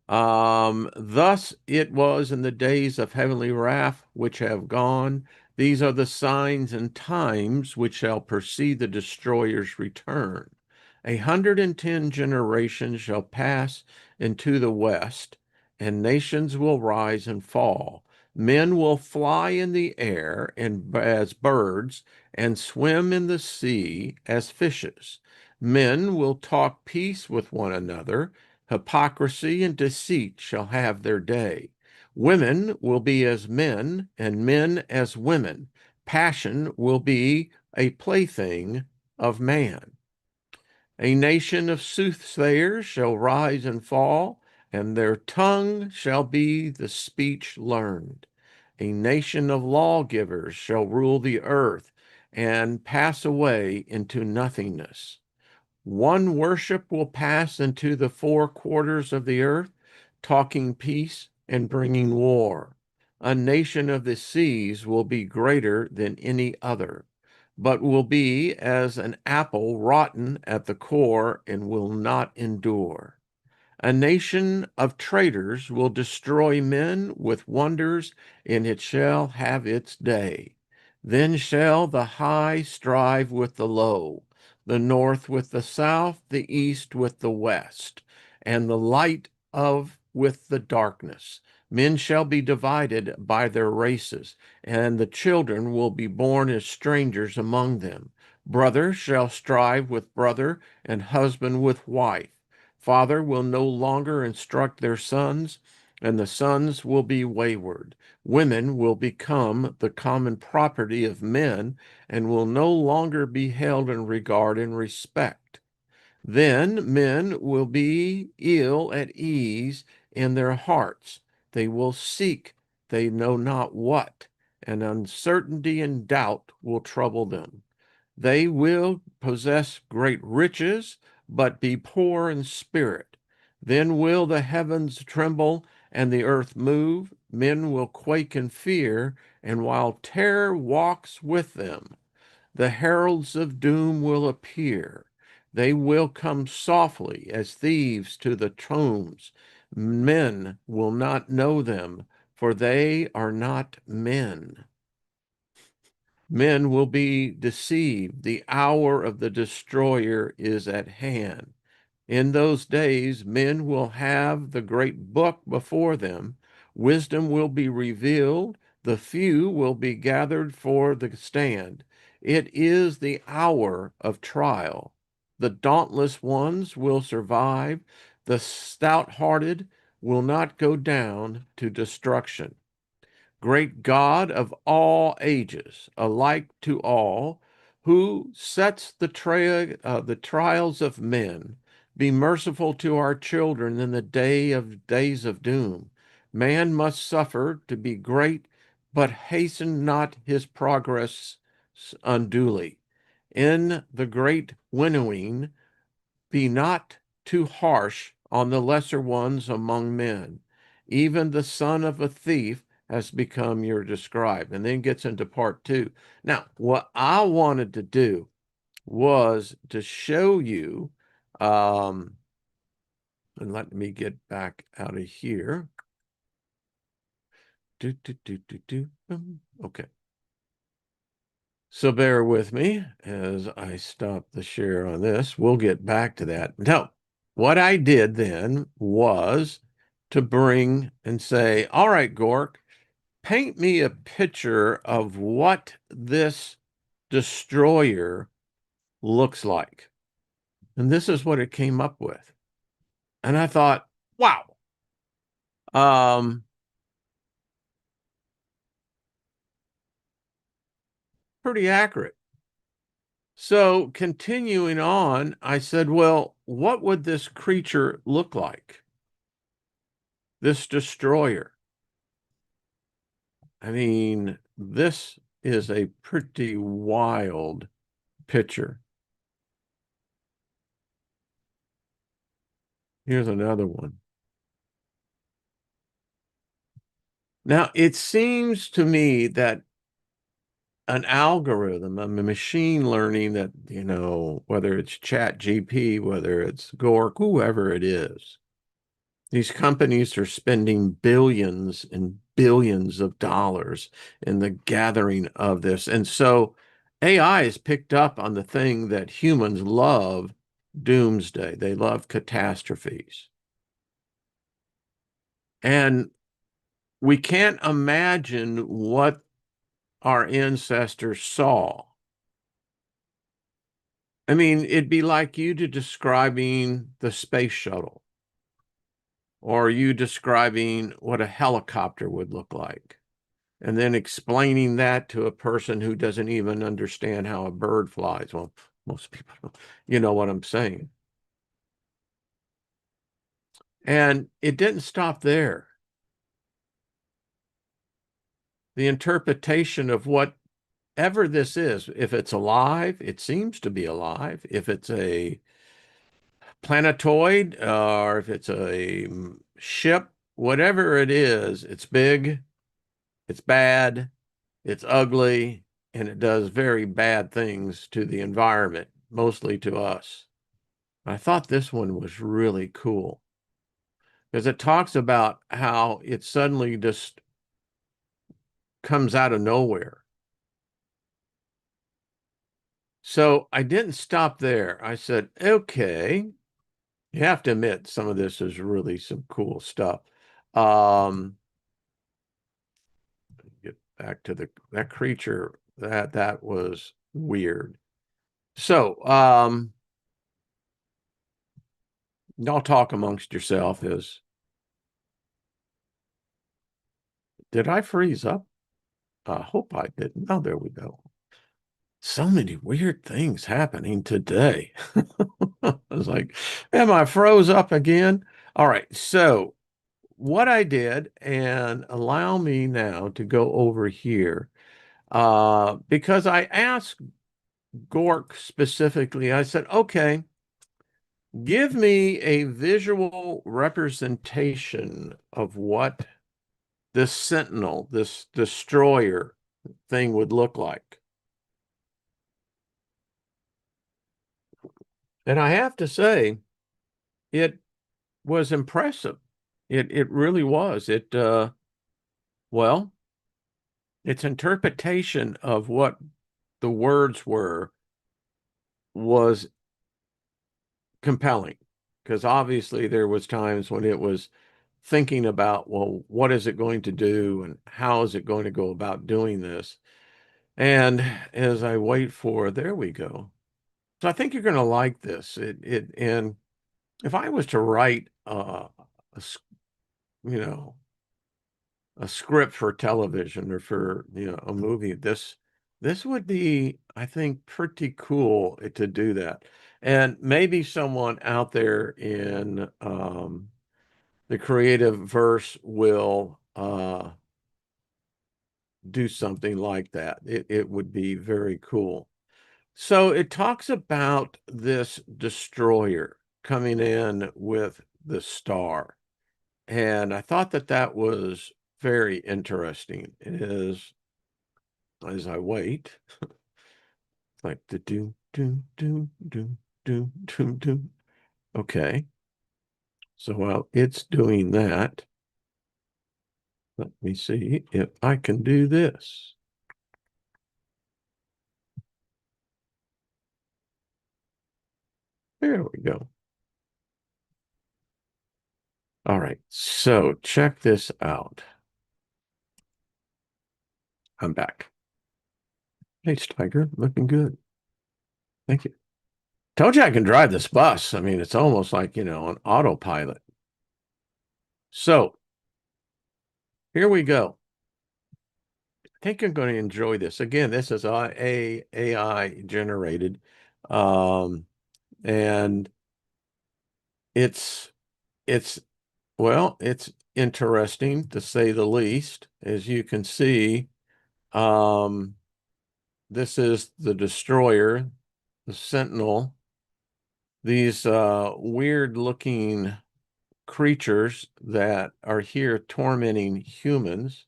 S1: Thus it was in the days of heavenly wrath which have gone. These are the signs and times which shall precede the destroyer's return. 110 generations shall pass into the west, and nations will rise and fall. Men will fly in the air and as birds, and swim in the sea as fishes. Men will talk peace with one another. Hypocrisy and deceit shall have their day. Women will be as men, and men as women. Passion will be a plaything of man. A nation of soothsayers shall rise and fall, and their tongue shall be the speech learned. A nation of lawgivers shall rule the earth and pass away into nothingness. One worship will pass into the four quarters of the earth, talking peace and bringing war. A nation of the seas will be greater than any other, but will be as an apple rotten at the core and will not endure. A nation of traitors will destroy men with wonders, and it shall have its day. Then shall the high strive with the low, the north with the south, the east with the west, and the light of with the darkness. Men shall be divided by their races, and the children will be born as strangers among them. Brother shall strive with brother, and husband with wife. Father will no longer instruct their sons, and the sons will be wayward. Women will become the common property of men and will no longer be held in regard and respect. Then men will be ill at ease in their hearts. They will seek they know not what, and uncertainty and doubt will trouble them. They will possess great riches, but be poor in spirit. Then will the heavens tremble and the earth move. Men will quake in fear, and while terror walks with them, the heralds of doom will appear. They will come softly as thieves to the tombs. Men will not know them, for they are not men. Men will be deceived. The hour of the destroyer is at hand. In those days, men will have the great book before them. Wisdom will be revealed. The few will be gathered for the stand. It is the hour of trial. The dauntless ones will survive. The stout-hearted will not go down to destruction. Great God of all ages, alike to all, who sets the trials of men, be merciful to our children in the days of doom. Man must suffer to be great, but hasten not his progress unduly. In the great winnowing, be not too harsh on the lesser ones among men. Even the son of a thief has become your described. And then gets into part two. Now, what I wanted to do was to show you, and let me get back out of here. Okay. So bear with me as I stop the share on this. We'll get back to that. No, what I did then was to bring and say, all right, Gork, paint me a picture of what this destroyer looks like. And this is what it came up with. And I thought, wow. Pretty accurate. So continuing on, I said, well, what would this creature look like? This destroyer. I mean, this is a pretty wild picture. Here's another one. Now, it seems to me that an algorithm, a machine learning that, whether it's ChatGPT, whether it's Gork, whoever it is, these companies are spending billions and billions of dollars in the gathering of this. And so AI has picked up on the thing that humans love, doomsday. They love catastrophes. And we can't imagine what our ancestors saw. I mean, it'd be like you to describing the space shuttle, or you describing what a helicopter would look like, and then explaining that to a person who doesn't even understand how a bird flies. Well, most people don't. You know what I'm saying. And it didn't stop there. The interpretation of whatever this is, if it's alive, it seems to be alive. If it's a planetoid, or if it's a ship, whatever it is, it's big, it's bad, it's ugly, and it does very bad things to the environment, mostly to us. I thought this one was really cool because it talks about how it suddenly just comes out of nowhere. So I didn't stop there. I said, okay, you have to admit some of this is really some cool stuff. Get back to that creature. That was weird. So y'all talk amongst yourself as Did I freeze up? I hope I didn't. Oh, there we go. So many weird things happening today. I was like, am I froze up again? All right. So, what I did, and allow me now to go over here, because I asked Gork specifically, I said, okay, give me a visual representation of what this Sentinel, this destroyer thing would look like. And I have to say, it was impressive. It really was. Well, its interpretation of what the words were was compelling, because obviously there was times when it was thinking about, well, what is it going to do and how is it going to go about doing this? And as I wait for, there we go. So I think you're going to like this. And if I was to write you know, a script for television or for, a movie, this would be, I think, pretty cool to do that. And maybe someone out there in the creative verse will do something like that. It would be very cool. So it talks about this destroyer coming in with the star. And I thought that that was very interesting. It is, as I wait, it's like the do, do, do, do, do, do, do. Okay. So while it's doing that, let me see if I can do this. There we go. All right. So check this out. I'm back. Hey, Steiger, looking good. Thank you. Told you I can drive this bus. I mean, it's almost like, an autopilot. So here we go. I think you're going to enjoy this. Again, this is a AI generated. Um, and it's it's it's interesting to say the least. As you can see, um, this is the destroyer, the Sentinel, these weird looking creatures that are here tormenting humans.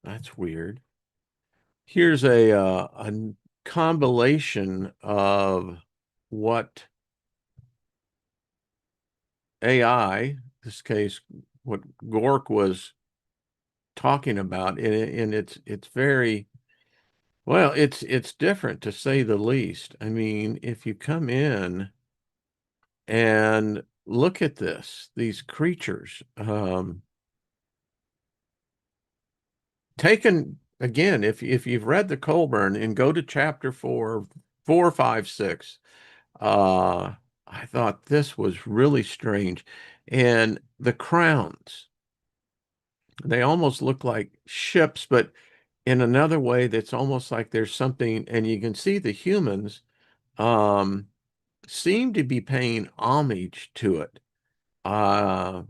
S1: That's weird. Here's a compilation of what AI, in this case, what Gork was talking about, and it's very well, it's different to say the least. I mean, if you come in and look at this, these creatures, taken again, if you've read the Colburn and go to chapter 4, 5, 6, I thought this was really strange. And the crowns, they almost look like ships, but in another way that's almost like there's something, and you can see the humans um, seem to be paying homage to it. Uh,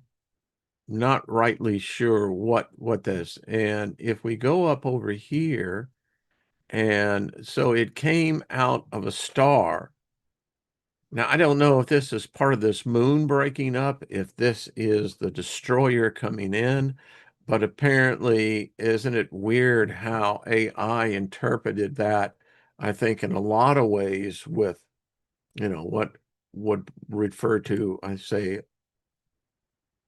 S1: Not rightly sure what this. And if we go up over here, and so it came out of a star. Now, I don't know if this is part of this moon breaking up, if this is the destroyer coming in, but apparently, isn't it weird how AI interpreted that? I think in a lot of ways with, what would refer to, I say,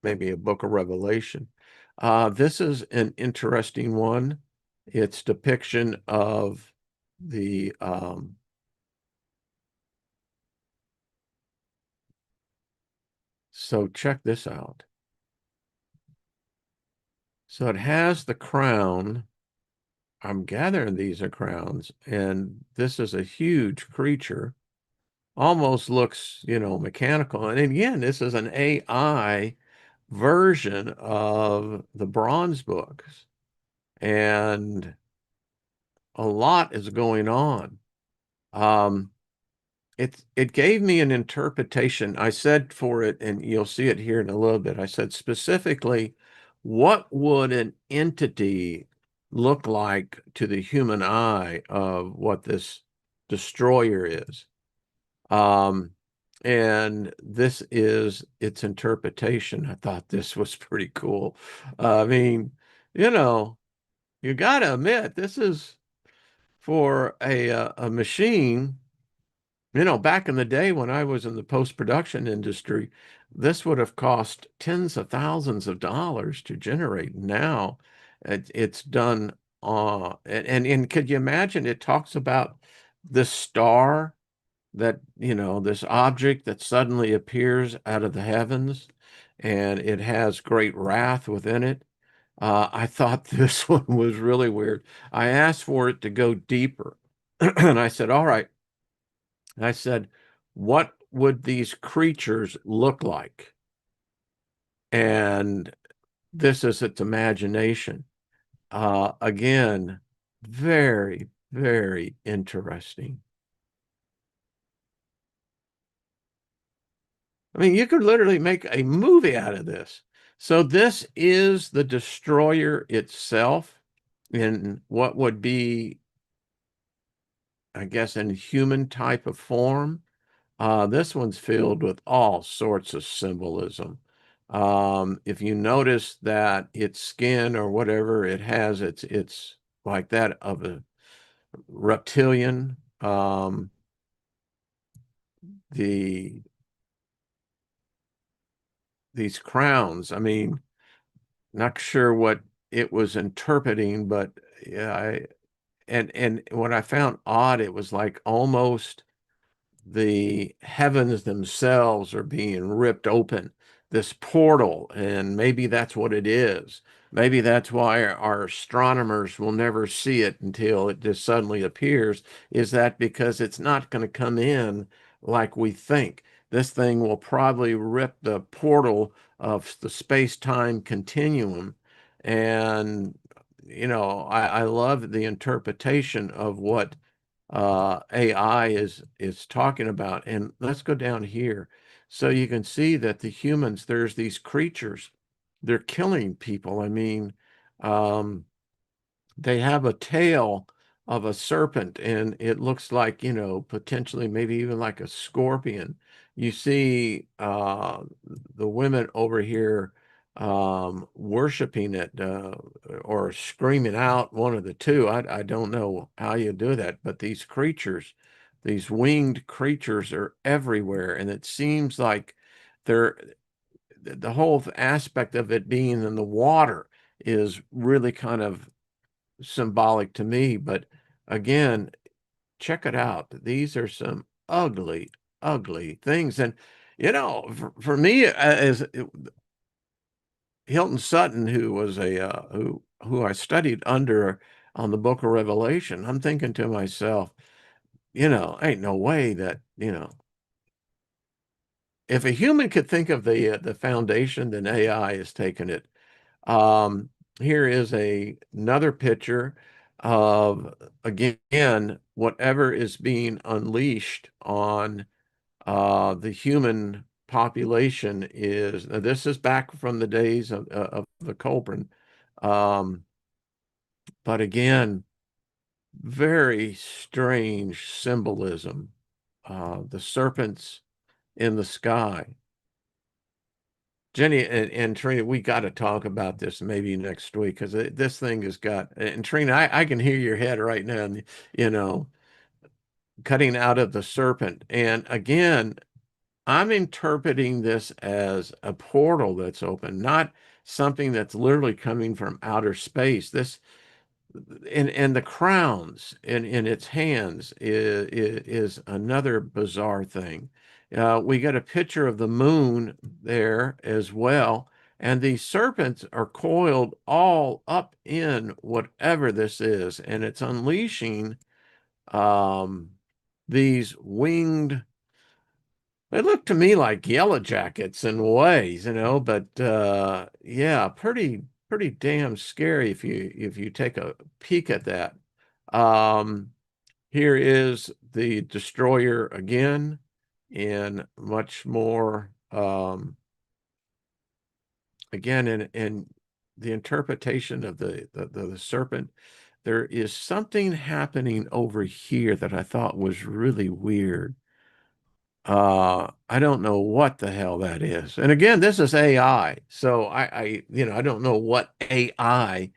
S1: maybe a book of Revelation. This is an interesting one. It's depiction of the so check this out. So it has the crown. I'm gathering these are crowns, and this is a huge creature. Almost looks, mechanical. And again, this is an AI version of the bronze books. and a lot is going on. Um, it gave me an interpretation. I said for it, and you'll see it here in a little bit. I said specifically, what would an entity look like to the human eye of what this destroyer is? Um, and this is its interpretation. I thought this was pretty cool. I mean, you know, you got to admit, this is for a machine. Back in the day when I was in the post-production industry, this would have cost tens of thousands of dollars to generate. Now it's done. And could you imagine? It talks about this star that, this object that suddenly appears out of the heavens, and it has great wrath within it. I thought this one was really weird. I asked for it to go deeper, and I said, all right. I said, what would these creatures look like? And this is its imagination. Again, very, very interesting. I mean, you could literally make a movie out of this. So this is the destroyer itself in what would be, I guess, in human type of form. This one's filled with all sorts of symbolism. If you notice that its skin or whatever it has, it's like that of a reptilian. The these crowns, I mean, not sure what it was interpreting, but yeah, and what I found odd, it was like almost the heavens themselves are being ripped open, this portal, and maybe that's what it is. Maybe that's why our astronomers will never see it until it just suddenly appears. Is that because it's not going to come in like we think? This thing will probably rip the portal of the space-time continuum. And, I love the interpretation of what AI is talking about. And let's go down here. So you can see that the humans, there's these creatures, they're killing people. I mean, um, they have a tail of a serpent, and it looks like, potentially maybe even like a scorpion. You see the women over here worshiping it, or screaming out, one of the two. I don't know how you do that, but these creatures, these winged creatures, are everywhere, and it seems like they're the whole aspect of it being in the water is really kind of symbolic to me. But again, check it out. These are some ugly, ugly things. And, for me, as Hilton Sutton, who was who I studied under on the Book of Revelation, I'm thinking to myself, ain't no way that, if a human could think of the foundation, then AI has taken it. Um, Here is another picture of, again, whatever is being unleashed on the human population. Is This is back from the days of the Colburn. Um, but again, very strange symbolism. The serpents in the sky. Jenny and Trina, we got to talk about this maybe next week, because this thing has got, and Trina, I can hear your head right now, you know, cutting out of the serpent. And again, I'm interpreting this as a portal that's open, not something that's literally coming from outer space. This and the crowns in its hands is another bizarre thing. We get a picture of the moon there as well, and these serpents are coiled all up in whatever this is, and it's unleashing um, these winged. They look to me like yellow jackets in ways, but yeah, pretty pretty damn scary if you take a peek at that. Um, Here is the destroyer again in much more again in the interpretation of the serpent. There is something happening over here that I thought was really weird. I don't know what the hell that is. And again, this is AI. So I don't know what AI.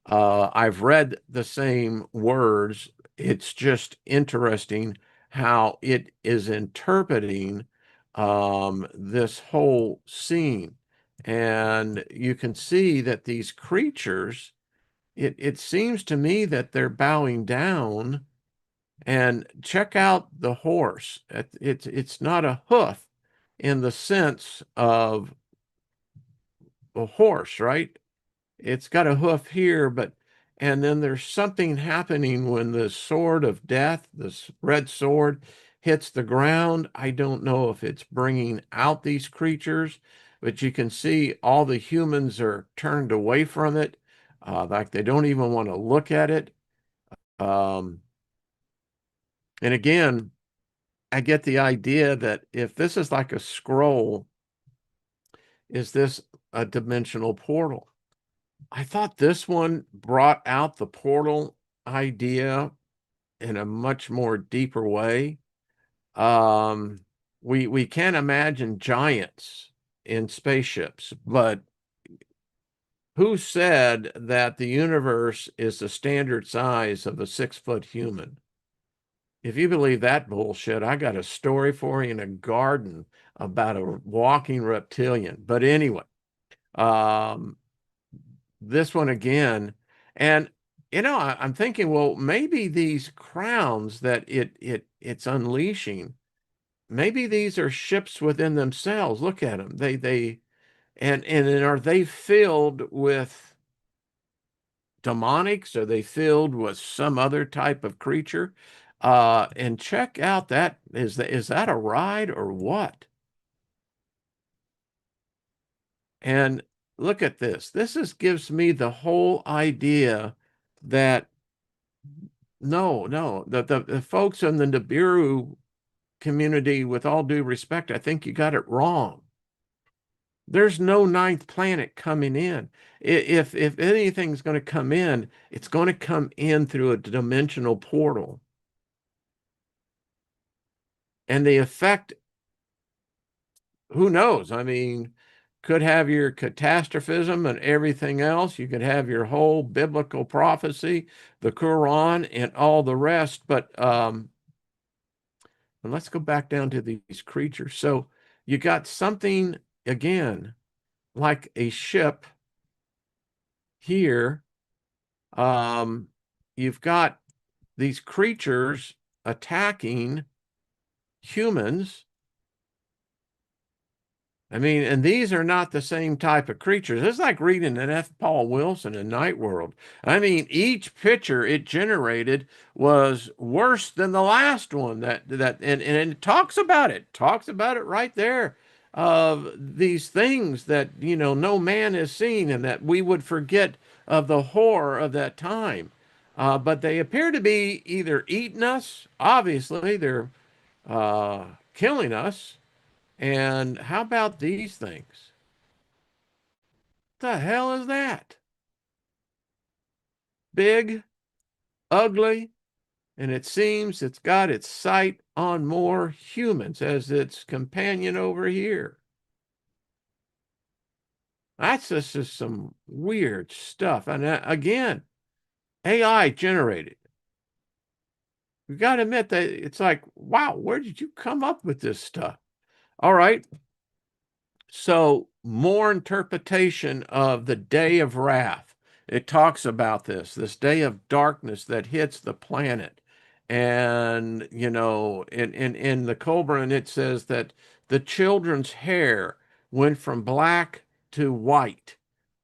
S1: I've read the same words. It's just interesting how it is interpreting this whole scene. And you can see that these creatures, it seems to me that they're bowing down, and check out the horse. It's not a hoof in the sense of a horse, right? It's got a hoof here, but and then there's something happening when the sword of death, this red sword, hits the ground. I don't know if it's bringing out these creatures, but you can see all the humans are turned away from it, like they don't even want to look at it. Um, and again, I get the idea that if this is like a scroll, is this a dimensional portal? I thought this one brought out the portal idea in a much more deeper way. Um, we can't imagine giants in spaceships, but who said that the universe is the standard size of a 6-foot human? If you believe that bullshit, I got a story for you in a garden about a walking reptilian. But anyway, um, this one again, and I'm thinking, well, maybe these crowns that it's unleashing, maybe these are ships within themselves. Look at them. And then are they filled with demonics? Are they filled with some other type of creature? And check out that is that a ride or what? And look at this. This gives me the whole idea that no, the folks in the Nibiru community, with all due respect, I think you got it wrong. There's no ninth planet coming in. If anything's going to come in, it's going to come in through a dimensional portal. And the effect, who knows? I mean, could have your catastrophism and everything else. You could have your whole biblical prophecy, the Quran, and all the rest. But and let's go back down to these creatures. So you got something again like a ship here. Um, you've got these creatures attacking humans. I mean, and these are not the same type of creatures. It's like reading an F. Paul Wilson in Night World. I mean, each picture it generated was worse than the last one. And it talks about it right there of these things that no man has seen, and that we would forget of the horror of that time. But they appear to be either eating us. Obviously, they're killing us. And how about these things? The hell is that? Big, ugly, and it seems it's got its sight on more humans as its companion over here. That's just some weird stuff. And again, AI generated. You got to admit that it's like, wow, where did you come up with this stuff? All right. So, more interpretation of the day of wrath. It talks about this day of darkness that hits the planet. And, in the Cobra, it says that the children's hair went from black to white.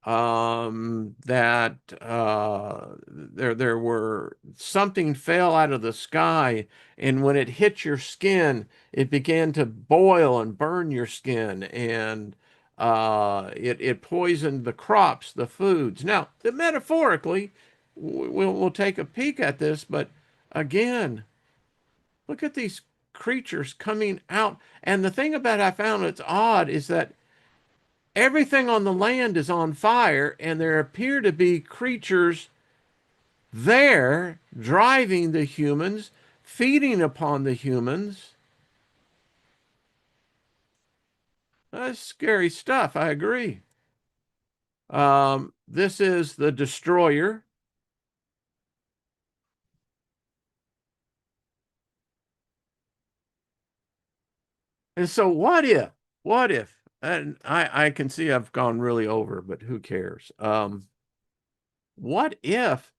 S1: That there were something fell out of the sky, and when it hit your skin, it began to boil and burn your skin. And It poisoned the crops, the foods. Now, metaphorically, we'll take a peek at this, but again, look at these creatures coming out. And the thing about I found it's odd is that everything on the land is on fire, and there appear to be creatures there driving the humans, feeding upon the humans. That's scary stuff. I agree. This is the destroyer. And so what if, and I can see I've gone really over, but who cares? What if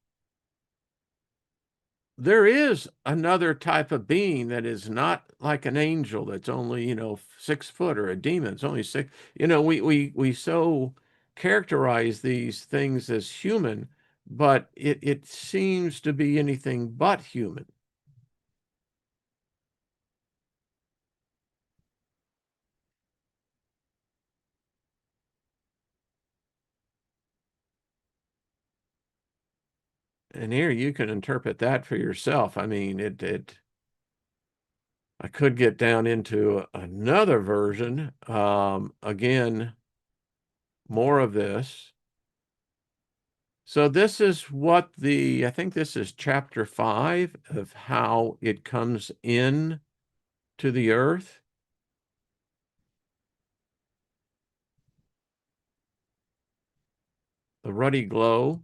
S1: there is another type of being that is not like an angel that's only, 6 foot, or a demon? It's only six. We so characterize these things as human, but it seems to be anything but human. And here you can interpret that for yourself. I mean, I could get down into another version. Again, more of this. So this is I think this is chapter 5 of how it comes in to the earth. The ruddy glow.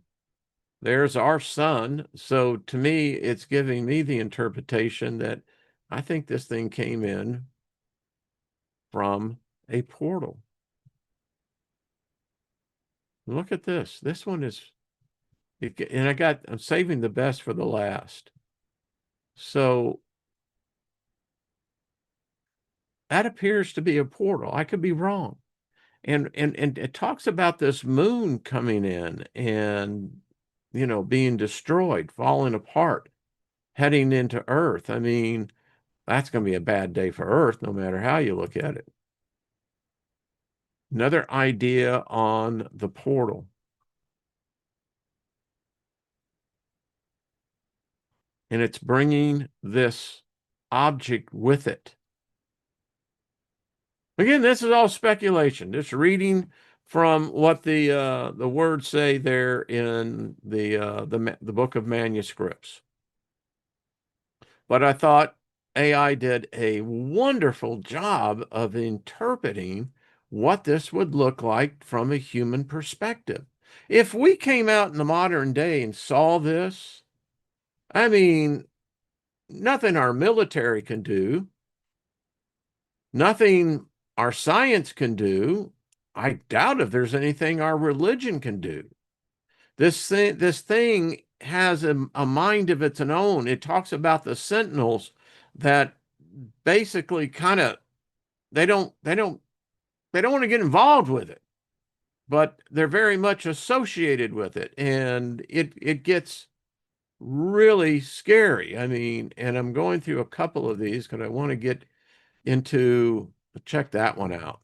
S1: There's our sun. So to me, it's giving me the interpretation that I think this thing came in from a portal. Look at this. This one is, and I'm saving the best for the last. So that appears to be a portal. I could be wrong. And it talks about this moon coming in and, being destroyed, falling apart, heading into Earth. I mean, that's going to be a bad day for Earth, no matter how you look at it. Another idea on the portal. And it's bringing this object with it. Again, this is all speculation. Just reading from what the words say there in the book of manuscripts. But I thought AI did a wonderful job of interpreting what this would look like from a human perspective. If we came out in the modern day and saw this, I mean, nothing our military can do, nothing our science can do. I doubt if there's anything our religion can do. This thing has a mind of its own. It talks about the sentinels that basically kind of they don't want to get involved with it, but they're very much associated with it, and it gets really scary. I mean, and I'm going through a couple of these because I want to get into check that one out.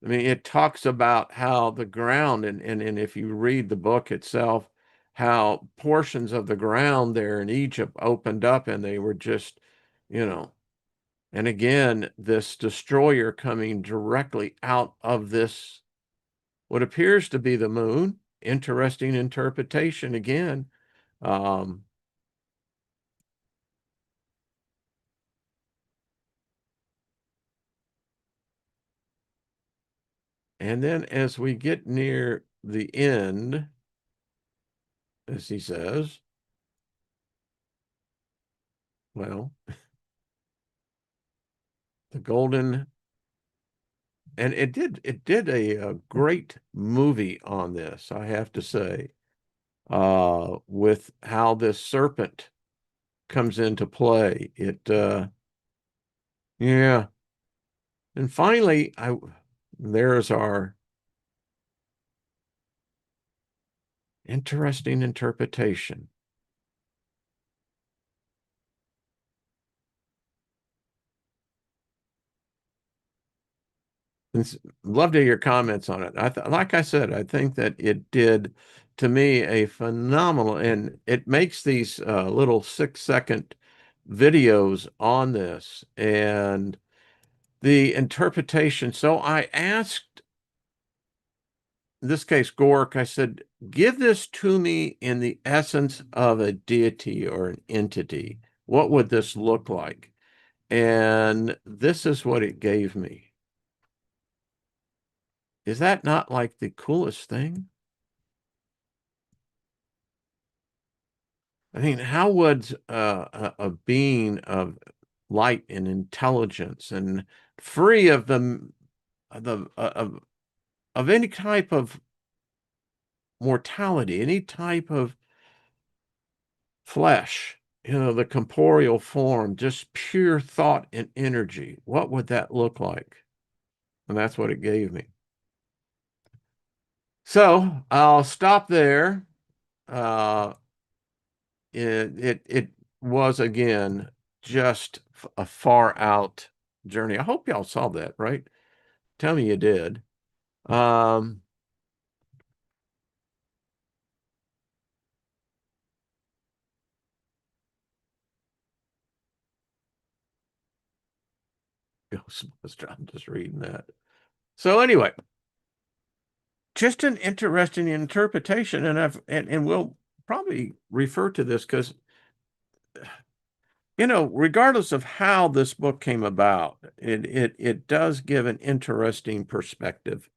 S1: I mean, it talks about how the ground, and if you read the book itself, how portions of the ground there in Egypt opened up and they were just, you know, and again, this destroyer coming directly out of this, what appears to be the moon. Interesting interpretation again. Um, and then as we get near the end, as he says, well, the golden, and it did a great movie on this, I have to say, with how this serpent comes into play. Yeah. And finally, there's our interesting interpretation. Love to hear your comments on it. Like I said, I think that it did to me a phenomenal, and it makes these little 6-second videos on this and the interpretation. So I asked, in this case, Gork, I said, give this to me in the essence of a deity or an entity. What would this look like? And this is what it gave me. Is that not like the coolest thing? I mean, how would a being of light and intelligence and free of the of any type of mortality, any type of flesh, the corporeal form, just pure thought and energy, what would that look like? And that's what it gave me. So I'll stop there. Uh, it was again just a far out journey. I hope y'all saw that, right? Tell me you did. Um, I'm just reading that. So anyway, just an interesting interpretation, and and we'll probably refer to this because regardless of how this book came about, it does give an interesting perspective,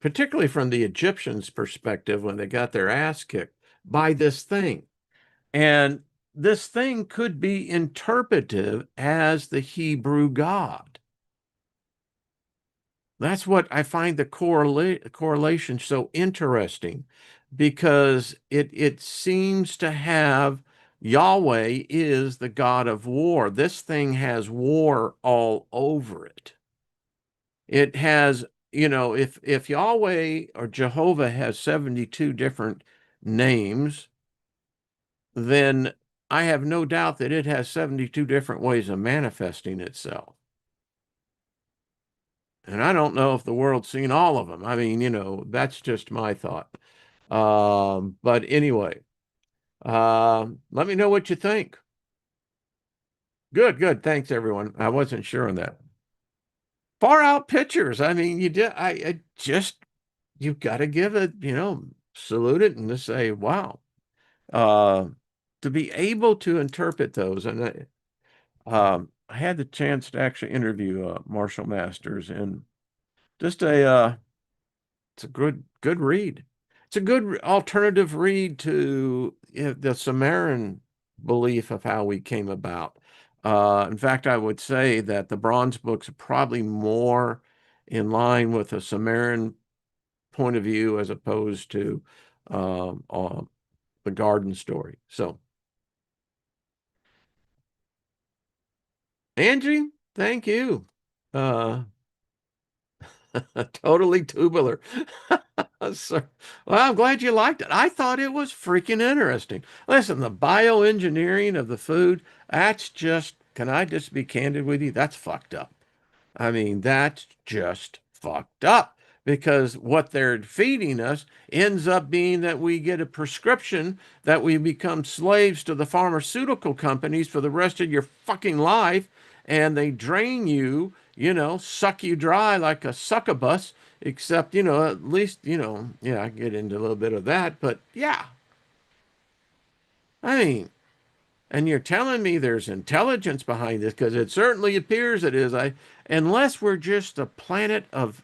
S1: particularly from the Egyptians' perspective when they got their ass kicked by this thing. And this thing could be interpreted as the Hebrew God. That's what I find the correlation so interesting because it seems to have Yahweh is the God of war. This thing has war all over it. It has, if Yahweh or Jehovah has 72 different names, then I have no doubt that it has 72 different ways of manifesting itself. And I don't know if the world's seen all of them. I mean, that's just my thought. But anyway, let me know what you think. Good, good. Thanks, everyone. I wasn't sure on that. Far out pictures. I mean, you did. I just you've got to give it, salute it and just say, wow. Uh, to be able to interpret those, and I had the chance to actually interview Marshall Masters, and just it's a good read. It's a good alternative read to the Sumerian belief of how we came about. In fact, I would say that the Bronze books are probably more in line with a Sumerian point of view as opposed to the garden story. So, Angie, thank you. Uh, totally tubular. So, well, I'm glad you liked it. I thought it was freaking interesting. Listen, the bioengineering of the food, that's just, can I just be candid with you? That's fucked up. I mean, that's just fucked up because what they're feeding us ends up being that we get a prescription that we become slaves to the pharmaceutical companies for the rest of your fucking life, and they drain you, suck you dry like a succubus, except, at least, yeah, I get into a little bit of that, but yeah, I mean, and you're telling me there's intelligence behind this because it certainly appears it is. Unless we're just a planet of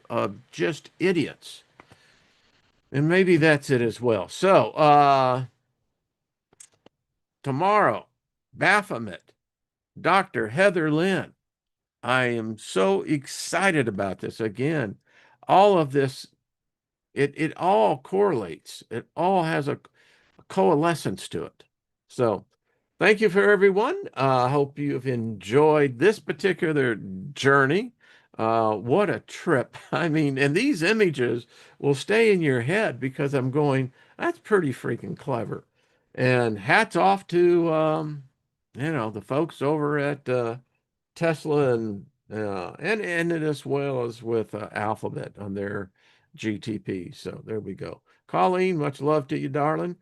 S1: just idiots. And maybe that's it as well. So, tomorrow, Baphomet, Dr. Heather Lynn. I am so excited about this. Again, all of this, it all correlates. It all has a coalescence to it. So, thank you for everyone. I hope you've enjoyed this particular journey. What a trip. I mean, and these images will stay in your head because I'm going, that's pretty freaking clever. And hats off to, the folks over at Tesla and and it as well as with Alphabet on their GTP. So there we go. Colleen, much love to you, darling.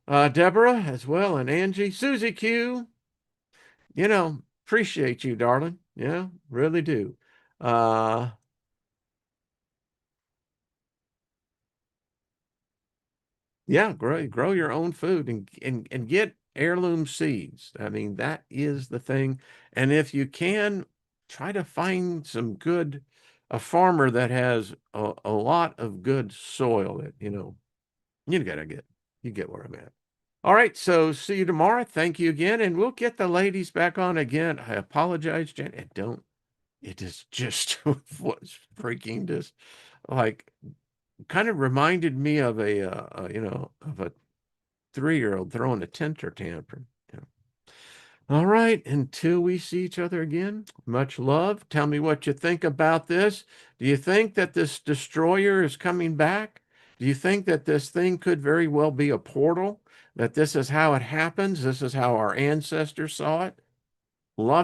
S1: Deborah as well, and Angie, Susie Q. Appreciate you, darling. Yeah, really do. Uh, yeah, grow your own food and get heirloom seeds. I mean, that is the thing. And if you can, try to find a farmer that has a lot of good soil that, you gotta you get where I'm at. All right, so see you tomorrow. Thank you again, and we'll get the ladies back on again. I apologize, Jen. It is just was freaking just like kind of reminded me of of a 3-year-old throwing a temper tantrum. Yeah. All right, until we see each other again, much love. Tell me what you think about this. Do you think that this destroyer is coming back? Do you think that this thing could very well be a portal? That this is how it happens? This is how our ancestors saw it? Love